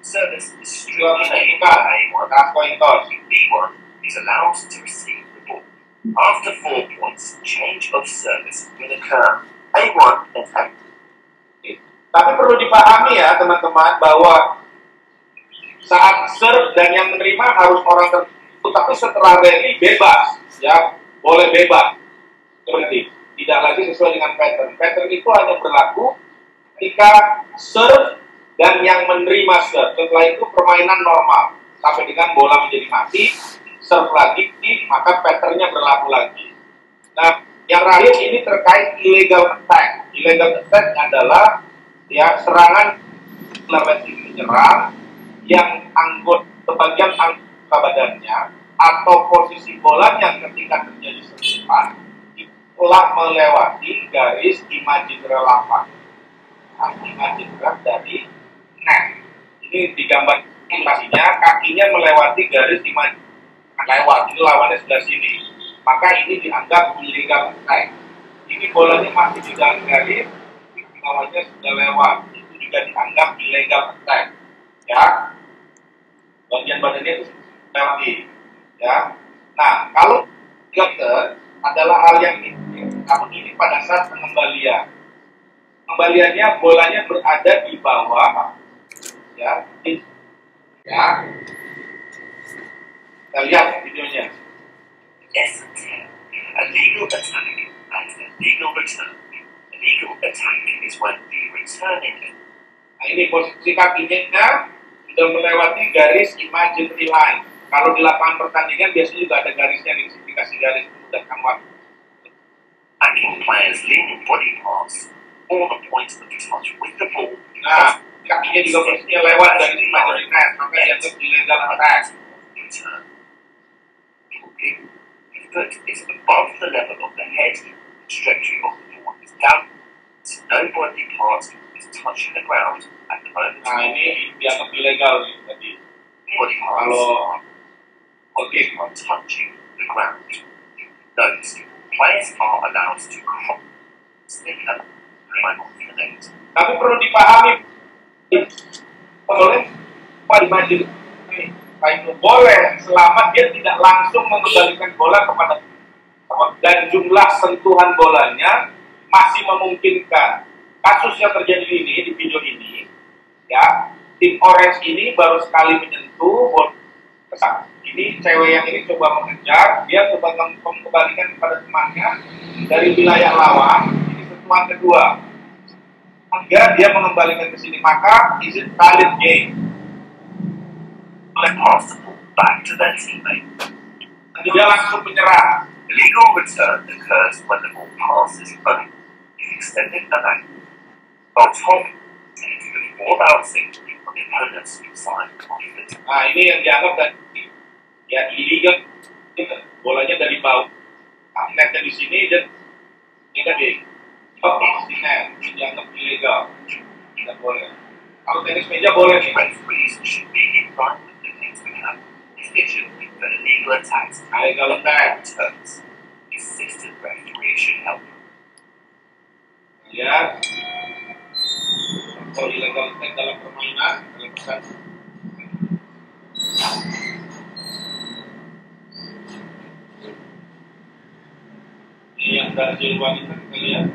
Service is Dua strictly made dihitungan. by A1. Nah, poin toss. B1 is allowed to receive the ball. After 4 points, change of service will occur. A1 and A2. Tapi perlu dipahami ya teman-teman bahwa saat serve dan yang menerima harus orang tertentu, tapi setelah rally bebas, ya boleh bebas. Berhenti. tidak lagi sesuai dengan pattern. Pattern itu hanya berlaku ketika serve dan yang menerima serve. Setelah itu permainan normal sampai dengan bola menjadi mati, serve lagi, maka patternnya berlaku lagi. Nah, yang terakhir ini terkait illegal attack. Illegal attack adalah ya serangan lebih menyerang yang sebagian anggota badannya atau posisi bolanya ketika terjadi sentuhan telah melewati garis imaginary lawan. Imaginary dari net. Ini digambar ilustrasinya, kakinya melewati garis imaginary lewat, ini lawannya sebelah sini. Maka ini dianggap illegal attack. Ini bolanya masih di dalam garis, lawannya sudah lewat. Itu juga dianggap illegal attack. Ya, bagian badannya itu lewati. Ya, nah kalau illegal adalah hal yang namun ini pada saat pengembalian. Pengembaliannya bolanya berada di bawah, ya, ya. Kita lihat videonya. Yes, a legal attack and a legal return. A legal attack is when the returning. Nah ini posisi kakinya sudah melewati garis imaginary line. Kalau di lapangan pertandingan biasanya juga ada garisnya, dikasih garis memudahkan waktu. Attacking players leaning body parts or the points of touch with the ball. Nah, kakinya juga posisinya lewat dari imaginary line, maka dianggap illegal attack. Return. The foot is above the level of the head, the trajectory of the ball is down, so no body part is touching the ground at the moment. Nah ini dianggap ilegal nih tadi. Body Kalau are touching the ground. Note, players are allowed to crop, stick up, and connect. tapi perlu dipahami boleh itu boleh selama dia tidak langsung mengembalikan bola kepada dan jumlah sentuhan bolanya masih memungkinkan. Kasus yang terjadi ini di video ini, ya, tim orange ini baru sekali menyentuh bola. Ini cewek yang ini coba mengejar, dia coba mengembalikan kepada temannya dari wilayah lawan. Ini sentuhan kedua. Hingga dia mengembalikan ke sini, maka is it valid game? They pass the ball back to their teammate. Nanti dia langsung menyerang. Illegal return occurs when the ball passes only the extended back on top before bouncing on the opponent's side of the. Nah ini yang dianggap tadi ya illegal, bolanya dari bawah, netnya di sini dan ini tadi di net, ini dianggap ilegal, tidak boleh. Kalau tenis meja boleh nih. Referees should be in line with the things we have. Efficiently, but illegal attacks. Illegal attack. Turns. Assistant referee should help. Lihat, kalau illegal attack dalam permainan, dalam pesan. Ini yang Brazil wanita kita lihat.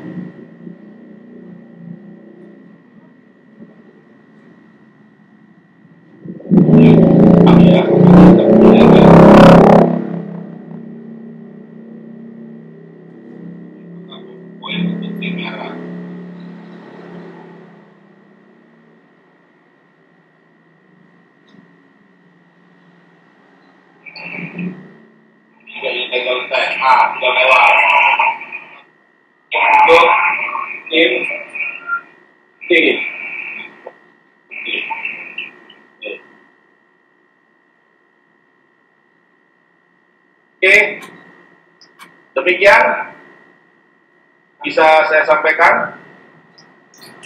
Sudah lewat untuk tim tim. Oke, demikian bisa saya sampaikan.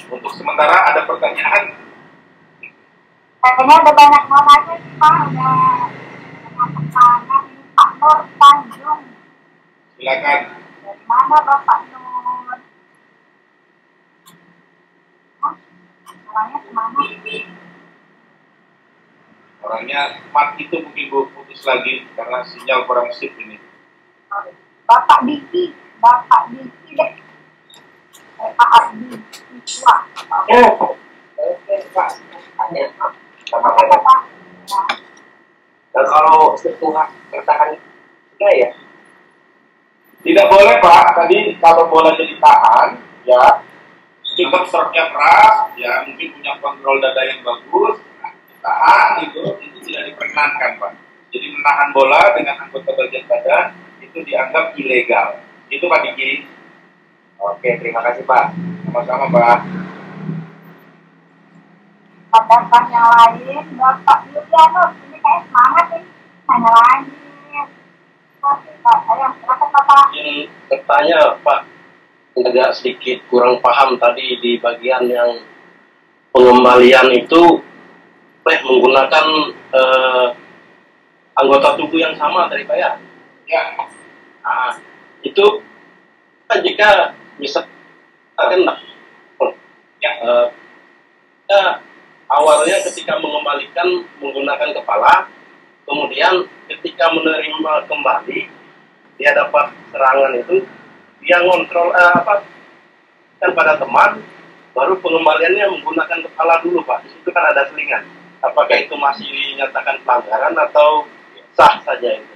Untuk sementara ada pertanyaan. Katanya ada banyak namanya Pak, ada pertanyaan Pak Nur Tanjung. Silakan. Dari mana Bapak Nur? Orangnya kemana? Orangnya mat itu mungkin gue putus lagi karena sinyal kurang sip ini. Bapak Diki deh. Pak Abdi Iswa. Oke Pak, tanya Pak. Dan kalau sentuhan pertahanan enggak ya? Tidak boleh Pak, tadi kalau bolanya ditahan, ya, tetap sertnya keras, ya, mungkin punya kontrol dada yang bagus, ditahan itu tidak diperkenankan Pak. Jadi menahan bola dengan anggota bagian badan itu dianggap ilegal. Itu Pak Diki. Oke, terima kasih Pak. Sama-sama Pak. Ada yang lain buat Pak Yulianus, ini kayak semangat nih, tanya lagi. Oke Pak, ayo silakan Bapak. Ingin bertanya Pak, agak sedikit kurang paham tadi di bagian yang pengembalian itu menggunakan anggota tubuh yang sama tadi Pak ya? Ya. Nah, itu kan jika bisa Ya. Awalnya ketika mengembalikan menggunakan kepala, kemudian ketika menerima kembali dia dapat serangan itu, dia ngontrol kan pada teman, baru pengembaliannya menggunakan kepala dulu Pak. Di situ kan ada selingan. Apakah itu masih dinyatakan pelanggaran atau sah saja itu?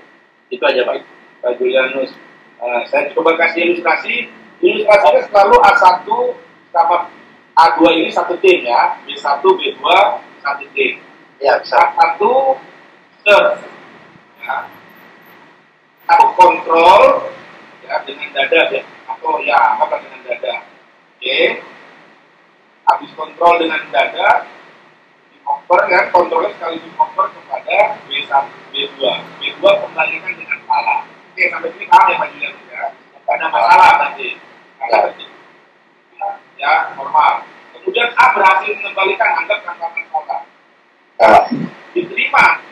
Itu aja Pak. Pak Julianus, saya coba kasih ilustrasi. Ilustrasinya selalu A1 sama A2 ini satu tim ya, B1, B2 satu tim. Ya, bisa. A1 serve, ya. Satu kontrol ya dengan dada ya, atau ya apa dengan dada. Oke, habis kontrol dengan dada, di over kan kontrolnya sekaligus over kepada B1, B2. B2 kembalikan dengan kepala. Oke, sampai sini paham ya Pak Julian ya? Tidak ada masalah tadi. Ya, normal. Kemudian A berhasil mengembalikan, anggap tanpa masalah. Diterima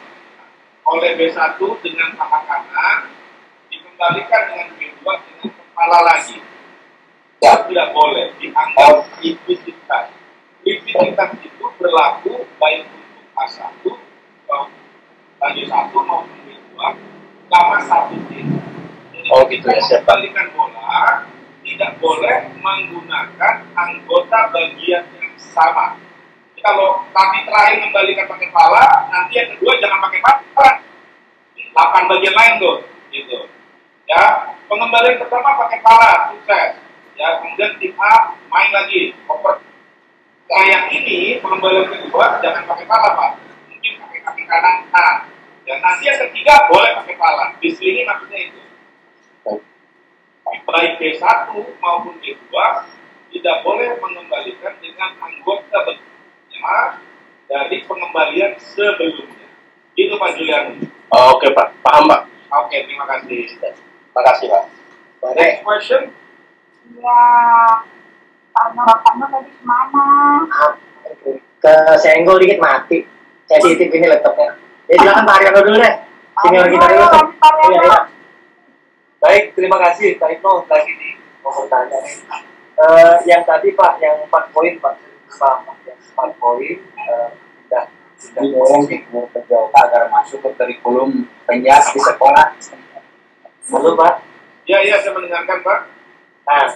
oleh B1 dengan paha kanan, dikembalikan dengan B2 dengan kepala lagi. Tidak boleh dianggap likuiditas. Likuiditas itu berlaku baik untuk A1 B1 maupun B2 selama satu tim. Jadi gitu ya, siap. Kembalikan bola tidak boleh menggunakan anggota bagian yang sama. Jadi kalau tadi terakhir kembalikan pakai kepala, nanti yang kedua jangan pakai kepala. 8 bagian lain tuh, gitu. Ya, pengembalian pertama pakai kepala, sukses. Ya, kemudian tim A main lagi, oper. Nah, yang ini pengembalian kedua jangan pakai kepala Pak, mungkin pakai kaki kanan A. Dan nanti yang ketiga boleh pakai kepala. Diselingi maksudnya itu. Baik B1 maupun B2 tidak boleh mengembalikan dengan anggota bersama dari pengembalian sebelumnya. Itu Pak Julian. Oke Pak, paham Pak. Oke, terima kasih. Terima kasih Pak. Next question. Ya, karena bapaknya tadi kemana? Kesenggol dikit mati. Saya titip ini laptopnya. Ya silakan Pak Aryono dulu deh. Senior kita dulu. Iya. Baik, terima kasih Pak Ibnu lagi di mau bertanya nih. Yang tadi Pak, yang 4 poin Pak, yang 4 poin sudah Didorong dijauh agar masuk ke kurikulum penjas di sekolah. Halo Pak. Ya, saya mendengarkan Pak. Nah,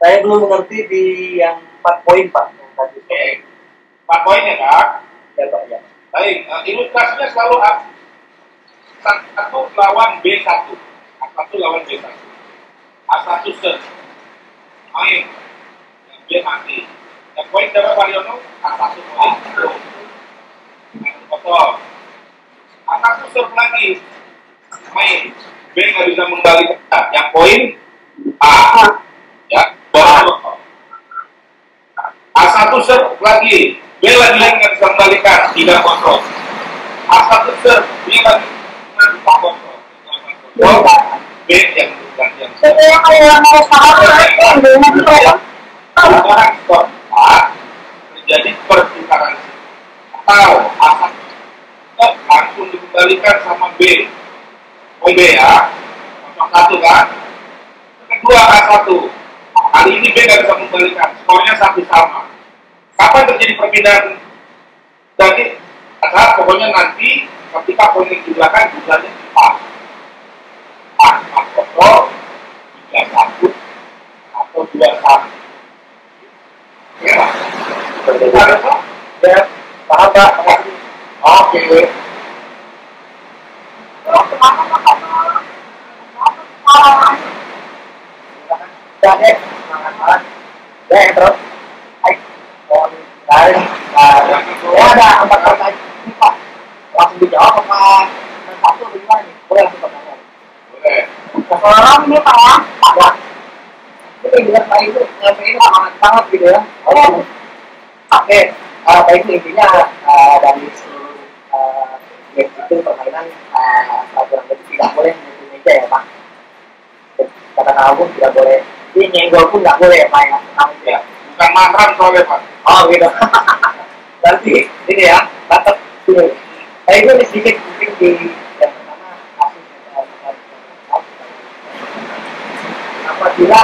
saya belum mengerti di yang 4 poin Pak yang tadi. Oke, 4 poin ya Pak. Ya Pak ya. Baik, ilustrasinya selalu A1 lawan B1. A1 lawan B1. A1 set. Main. Yang B mati. Yang poin siapa Pak Yono? A1 main. Kosong. A1 serve lagi. Main. B nggak bisa mengembalikan. Yang poin A. Ya. A1 serve lagi. B lagi-lagi nggak bisa kembalikan, tidak kontrol. A1 serve, B lagi nggak bisa kontrol. B yang sekarang skor A terjadi pertukaran atau A1 langsung dikembalikan sama B. B ya, 1 kan? Kedua A1, kali ini B nggak bisa mengembalikan, skornya 1 sama. Kapan terjadi perpindahan? Jadi, saat pokoknya nanti ketika poin yang dibelakang jumlahnya 4. 4 kontrol, 3-1 atau 2-1. Oke Pak? Ya, paham Pak. Oke. Kemana Bapak? gimana nih? Boleh langsung pertanyaan. Boleh. Sekarang ini Pak ya, ada. Itu bilang Pak itu nyampe ini semangat banget gitu ya. Oke, Pak itu intinya dari seluruh game itu permainan peraturan itu tidak boleh menyentuh meja ya Pak. Kata kamu tidak boleh. Ini nyenggol pun nggak boleh ya Pak ya. Ya, bukan mantan soalnya Pak. Oh gitu. Berarti ini ya, batas dulu. Saya itu sedikit mungkin di yang pertama kasus apabila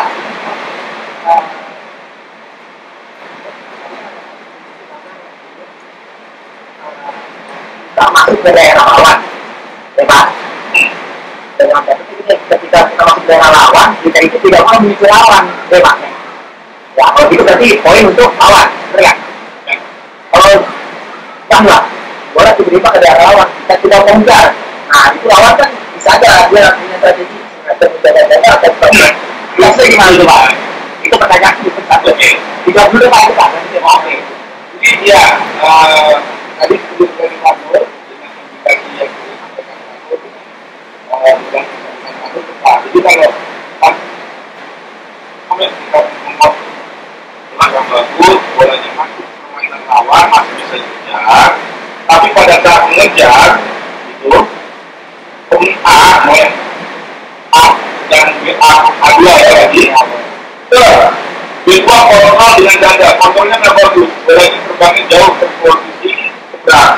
kita masuk ke daerah rawan, ya Pak. Dengan ketika kita masuk ke daerah rawan, kita itu tidak mau menuju lawan, ya Pak. Ya, kalau gitu berarti poin untuk lawan, ya. Kalau janganlah, boleh tiba-tiba ke daerah lawan, kita tidak mengejar. Nah, itu lawan kan bisa aja dia punya strategi, atau menjaga-jaga atau problem. Biasa gimana itu Pak? Itu pertanyaan itu satu. Tiga dulu Pak, itu Pak, nanti mau nih. Jadi dia tadi sebelum dari kantor dengan indikasi yang disampaikan kantor jadi kalau sampai kita membuat yang bagus, bolanya masuk permainan lawan masih bisa dikejar, tapi pada saat mengejar itu A oleh A dan A2 ya lagi B2 kontrol dengan ganda, kontrolnya nggak bagus, bolanya terbangnya jauh ke posisi seberang.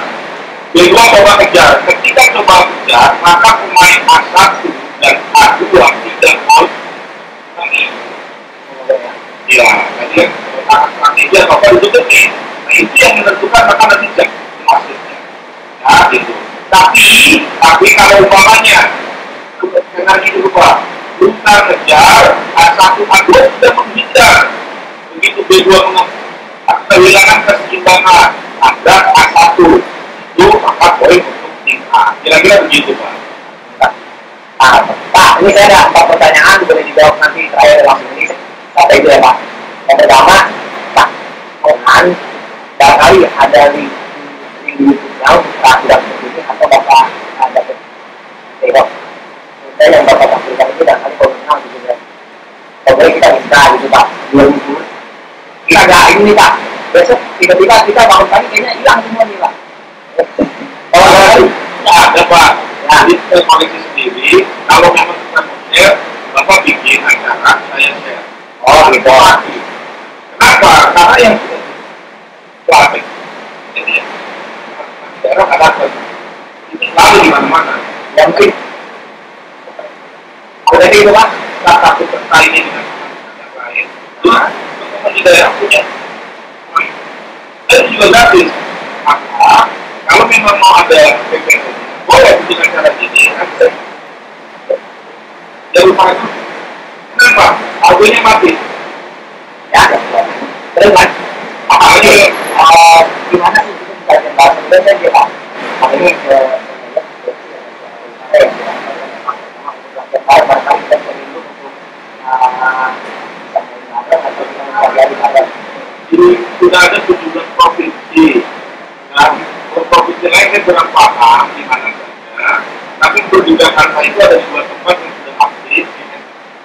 B2 coba kejar, ketika coba kejar maka pemain A1 dan A2 tidak mau ya, jadi strategi apa ditutupi. Nah itu yang menentukan maka nanti cek maksudnya. Nah gitu. Tapi kalau umpamanya energi berubah, kita kejar A1 A2 sudah menghindar. Begitu B2 kehilangan keseimbangan, ada A1 itu maka poin untuk tim A. Kira-kira begitu Pak. Pak, ini saya ada 4 pertanyaan, boleh dijawab nanti terakhir langsung ini. Sampai itu ya Pak. Yang pertama, Pak, mohon barangkali ada di YouTube-nya tidak seperti atau Bapak ada tengok. Saya yang Bapak tampilkan itu dan kali komentar gitu ya. Kalau boleh kita minta gitu Pak, 2000. Kita ada ini Pak. Besok tiba-tiba kita bangun pagi kayaknya hilang semua nih Pak. Kalau ada Pak. Jadi saya koleksi sendiri. Kalau memang kita mau share, Bapak bikin acara saya share. Oh gitu. Kenapa? Karena yang traffic, jadi daerah ada ini selalu di mana-mana. Yang mungkin jadi itu Pak, salah satu peta ini dengan yang lain. Teman-teman di daerah punya, dan juga gratis. Maka kalau memang mau ada PPN, boleh bikin acara ini. Jangan lupa itu. Kenapa? Harganya mati. Ya, terus Pak. Apalagi Gimana sih kita bisa bahas Indonesia ya Pak? Ini ke jadi sudah ada 17 provinsi. Nah, provinsi lain saya kurang paham di mana saja. Tapi untuk di Jakarta itu ada 2 tempat yang sudah aktif.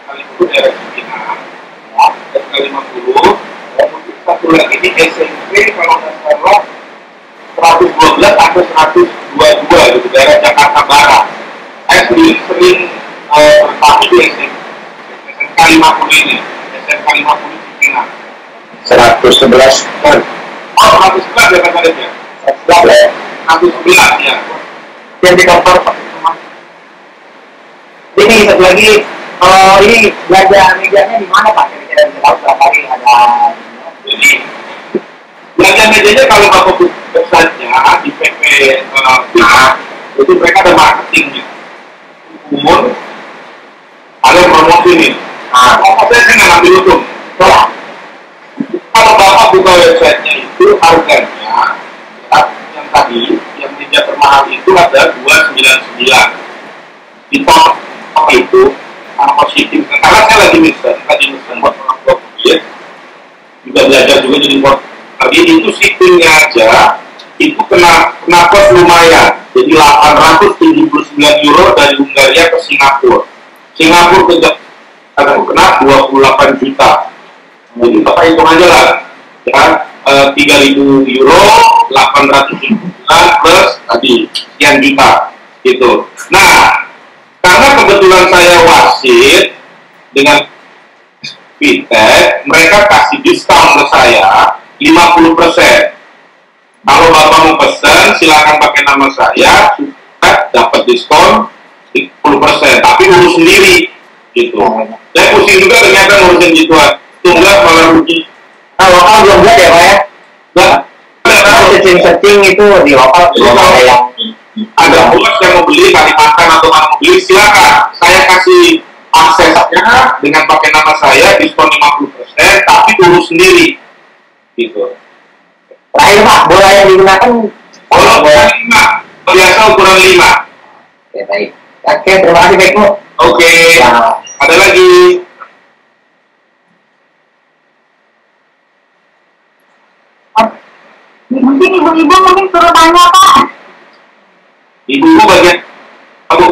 Kali itu daerah Cipinang dan Kalimantan. Dan untuk satu lagi di SMP kalau nggak salah 112 atau 122 gitu daerah Jakarta Barat. Saya sering bertamu di SMK 50 ini, SMK 50 Cipinang. 111 kan? Oh, 111 ya katanya. 111 ya. Yang di kantor Pak. Ini satu lagi, ini belajar medianya di mana Pak? Kira-kira bisa tahu berapa kali ada? Jadi belajar medianya kalau Bapak website-nya di PP itu mereka ada marketingnya. Umur ada promosi nih. Nah, saya nggak ngambil untung. Kalau Bapak buka website-nya itu harganya yang tadi yang media termahal itu ada 299 di top itu positif. Karena saya lagi mesen buat orang tua kuliah juga belajar juga jadi buat lagi itu shippingnya aja itu kena kos lumayan jadi 879 euro dari Hungaria ke Singapura. Singapura ke akan kena 28 juta. Jadi Bapak hitung aja lah, ya 3.000 euro, 800 juta plus tadi sekian juta, gitu. Nah, karena kebetulan saya wasit dengan Vitek, mereka kasih diskon ke saya 50%. Kalau Bapak mau pesan, silakan pakai nama saya, dapat diskon 10%, tapi urus sendiri, gitu. Saya pusing juga ternyata ngurusin gituan, tunggal malah rugi. Nah, lokal belum buat ya Pak ya? Nah, searching itu di lokal belum ada yang ada bos yang mau beli, Kalimantan atau mau beli, silakan. Saya kasih aksesnya dengan pakai nama saya, diskon 50%, tapi urus sendiri, gitu. terakhir Pak, bola yang digunakan Bola ukuran 5, biasa ukuran 5. Oke, baik. Oke, terima kasih Pak Bu. Oke, ada lagi. Mungkin ibu-ibu mungkin suruh tanya Pak. Ibu bagian Abu,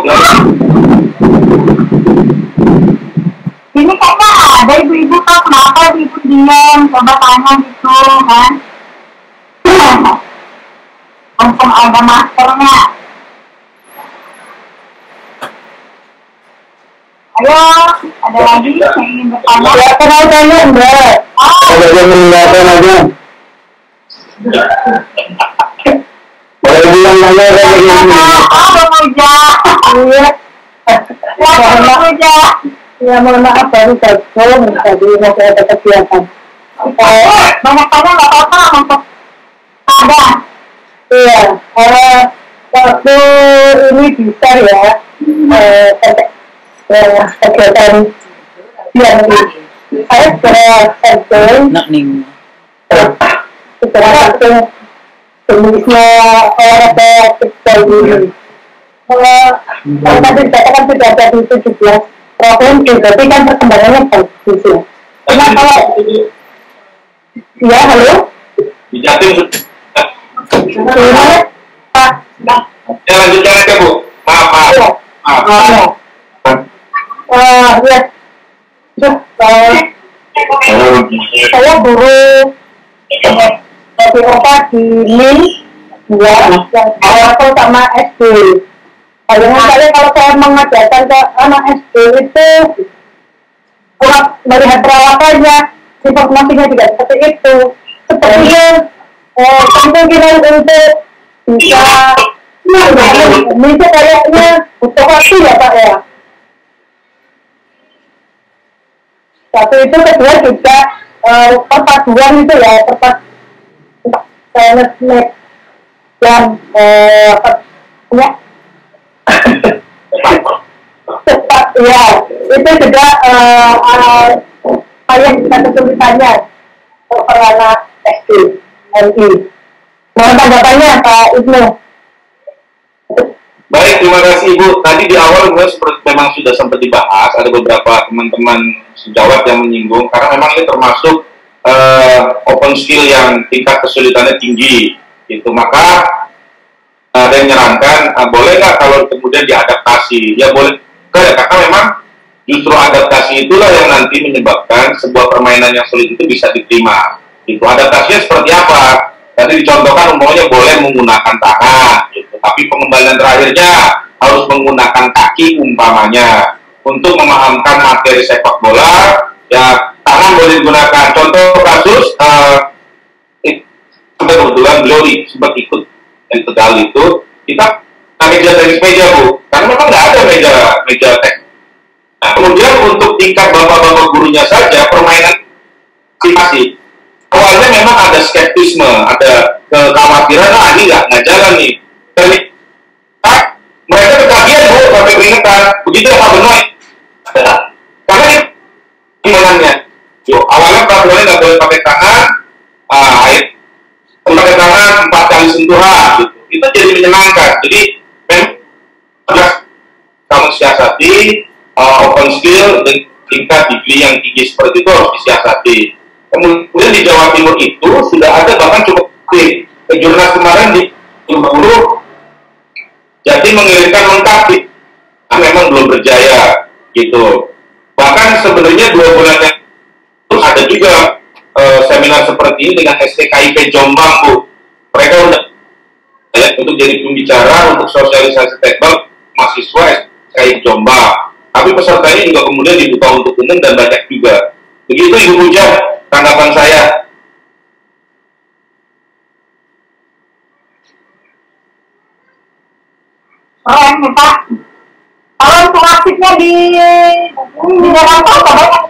Ini kayaknya ada ibu-ibu Pak, kenapa ibu diam, coba tanya gitu kan. Langsung ada maskernya. Ayo, ada lagi yang ingin bertanya? Ya, mau tanya enggak? Ada yang meninggalkan aja. Boleh bilang nanya ada yang Bang Uja. Iya. Bang Uja. Ya, mohon maaf baru telepon tadi masih ada kegiatan. Banyak tanya nggak apa-apa untuk ada. Iya, waktu ini bisa ya kegiatan yang saya secara langsung nak ning secara langsung jenisnya olahraga futsal ini. Kalau tadi dikatakan sudah ada di 17 provinsi, berarti kan perkembangannya bagus ya. Cuma kalau ya halo, di Jatim gimana Pak? ya lanjutkan aja Bu, maaf. Ya, saya guru obat di NIM ya, yang awal sama SD. Dengan saya kalau saya mengajarkan ke anak SD itu kurang melihat perawatannya, informasinya tidak seperti itu. Sepertinya kemungkinan untuk bisa ini kayaknya butuh waktu ya Pak ya. Satu itu, kedua juga perpaduan itu ya, perpaduan dan cepat ya, itu juga yang kita kesulitannya per anak SD NI. Mohon tanggapannya Pak Ibnu. Baik, terima kasih Ibu. Tadi di awal memang sudah sempat dibahas, ada beberapa teman-teman sejawat yang menyinggung, karena memang ini termasuk open skill yang tingkat kesulitannya tinggi. Gitu. Maka ada yang menyarankan, boleh nggak kalau kemudian diadaptasi? Ya boleh, karena memang justru adaptasi itulah yang nanti menyebabkan sebuah permainan yang sulit itu bisa diterima. Itu adaptasinya seperti apa? Tadi dicontohkan umumnya boleh menggunakan tangan, gitu. Tapi pengembalian terakhirnya harus menggunakan kaki umpamanya. Untuk memahamkan materi sepak bola, ya tangan boleh digunakan. Contoh kasus, kebetulan beliau sempat ikut di Tegal itu, kita meja tenis meja Bu, karena memang nggak ada meja tenis. Nah, kemudian untuk tingkat bapak-bapak gurunya saja, permainan masih awalnya memang ada skeptisme, ada kekhawatiran, ini nggak jalan nih. Mereka ketagihan Bu, sampai peringatan, begitu ya Pak Benoy. Karena ini gimana? Awalnya peraturannya nggak boleh pakai tangan, pakai tangan 4 kali sentuhan, gitu. Itu jadi menyenangkan. Jadi memang kamu siasati open skill dan tingkat degree yang tinggi seperti itu harus disiasati. Kemudian di Jawa Timur itu sudah ada bahkan cukup aktif. Kejurnas kemarin di 20 jadi mengirimkan lengkap gitu. Bahkan sebenarnya 2 bulan yang lalu ada juga seminar seperti ini dengan STKIP Jombang, Bu. Mereka udah ya, untuk jadi pembicara untuk sosialisasi tekbal mahasiswa STKIP Jombang. Tapi pesertanya juga kemudian dibuka untuk umum dan banyak juga. Begitu Ibu Puja, tanggapan saya. Keren nih Pak. Kalau untuk waksitnya di Jakarta apa banyak?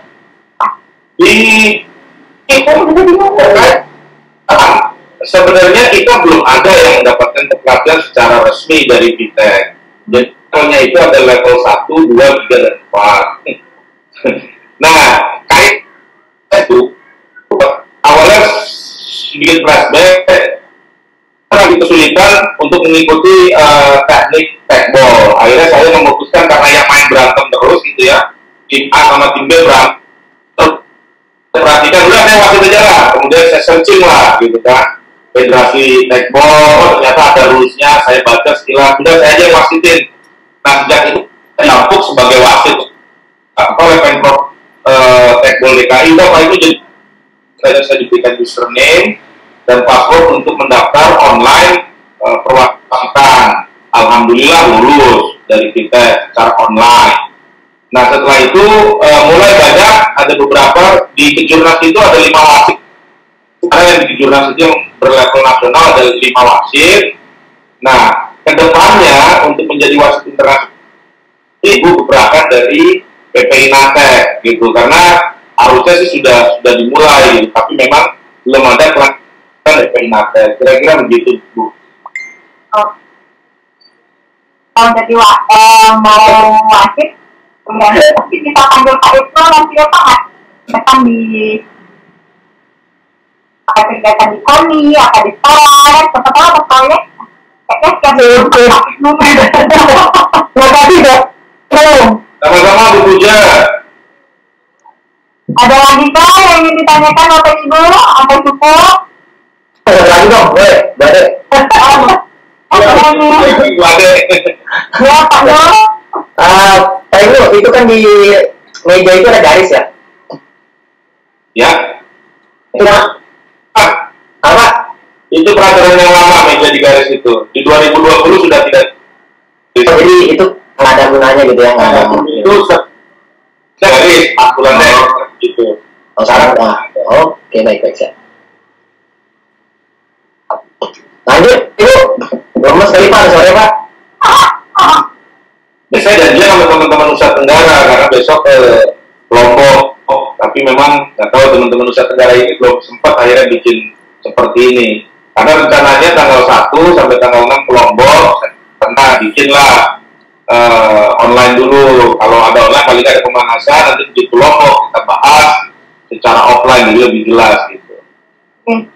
Sebenarnya kita belum ada yang mendapatkan pelatihan secara resmi dari Pitek. Jadi levelnya itu ada level 1, 2, 3, dan 4. Nah, kait itu awalnya bikin flashback, lagi kesulitan untuk mengikuti teknik tekball. Akhirnya saya memutuskan karena yang main berantem terus gitu ya, tim A sama tim B berantem. Perhatikan, udah saya wasit aja lah. Kemudian saya searching lah gitu kan, federasi tekball, ternyata ada rulesnya. Saya baca sekilas, udah saya aja yang wasitin. Nah sejak itu saya dapuk sebagai wasit oleh Pemprov Tekball DKI. Bapak itu jadi saya diberikan username dan password untuk mendaftar online perwasitan. Alhamdulillah lulus dari kita secara online. Nah setelah itu mulai banyak, ada beberapa di Kejurnas itu ada 5 wasit. Karena yang di Kejurnas itu yang berlevel nasional ada 5 wasit. Nah kedepannya untuk menjadi wasit internasional Ibu keberatan dari PPI Natek gitu, karena harusnya sih sudah dimulai gitu, tapi memang belum ada pelaksanaan PPI Natek. Kira-kira begitu Bu. Kalau jadi mau wasit, pasti kita panggil Pak Isno nanti ya Pak, datang di ada kegiatan di KONI, ada di sekolah, tetap apa proyek, kayaknya setiap Pak Isno tadi dok, belum. Sama-sama Bu Puja. Ada lagi kah yang ingin ditanyakan Bapak Ibu atau cukup? Ada lagi dong, boleh. Ya Pak Dok. Itu kan di meja itu ada garis ya? Ya. Itu apa? Itu peraturan yang lama meja di garis itu. Di 2020 sudah tidak. Jadi itu nggak ada gunanya gitu ya? Nggak ada. Itu garis aturannya gitu. Oh sekarang oke baik ya. Lanjut, Ibu. Belum sekali Pak, sore Pak. Saya janjian sama teman-teman Nusa Tenggara karena besok ke Lombok. Tapi memang nggak tahu teman-teman Nusa Tenggara ini belum sempat akhirnya bikin seperti ini. Karena rencananya tanggal 1 sampai tanggal 6 ke Lombok, karena bikinlah online dulu. Kalau ada online paling ada pemanasan, nanti di Lombok kita bahas secara offline jadi lebih jelas gitu.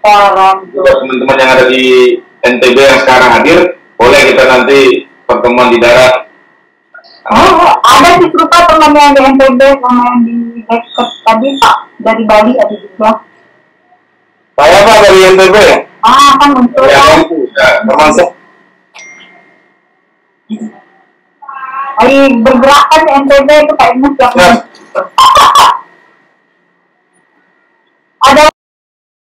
Buat teman-teman yang ada di NTB yang sekarang hadir, boleh kita nanti pertemuan di darat. Ada sih lupa teman yang di NTB sama yang di Deket tadi Pak, dari Bali ada juga. Saya Pak dari NTB. Kan muncul kan. Termasuk. Bergerak kan di NTB itu Pak Imus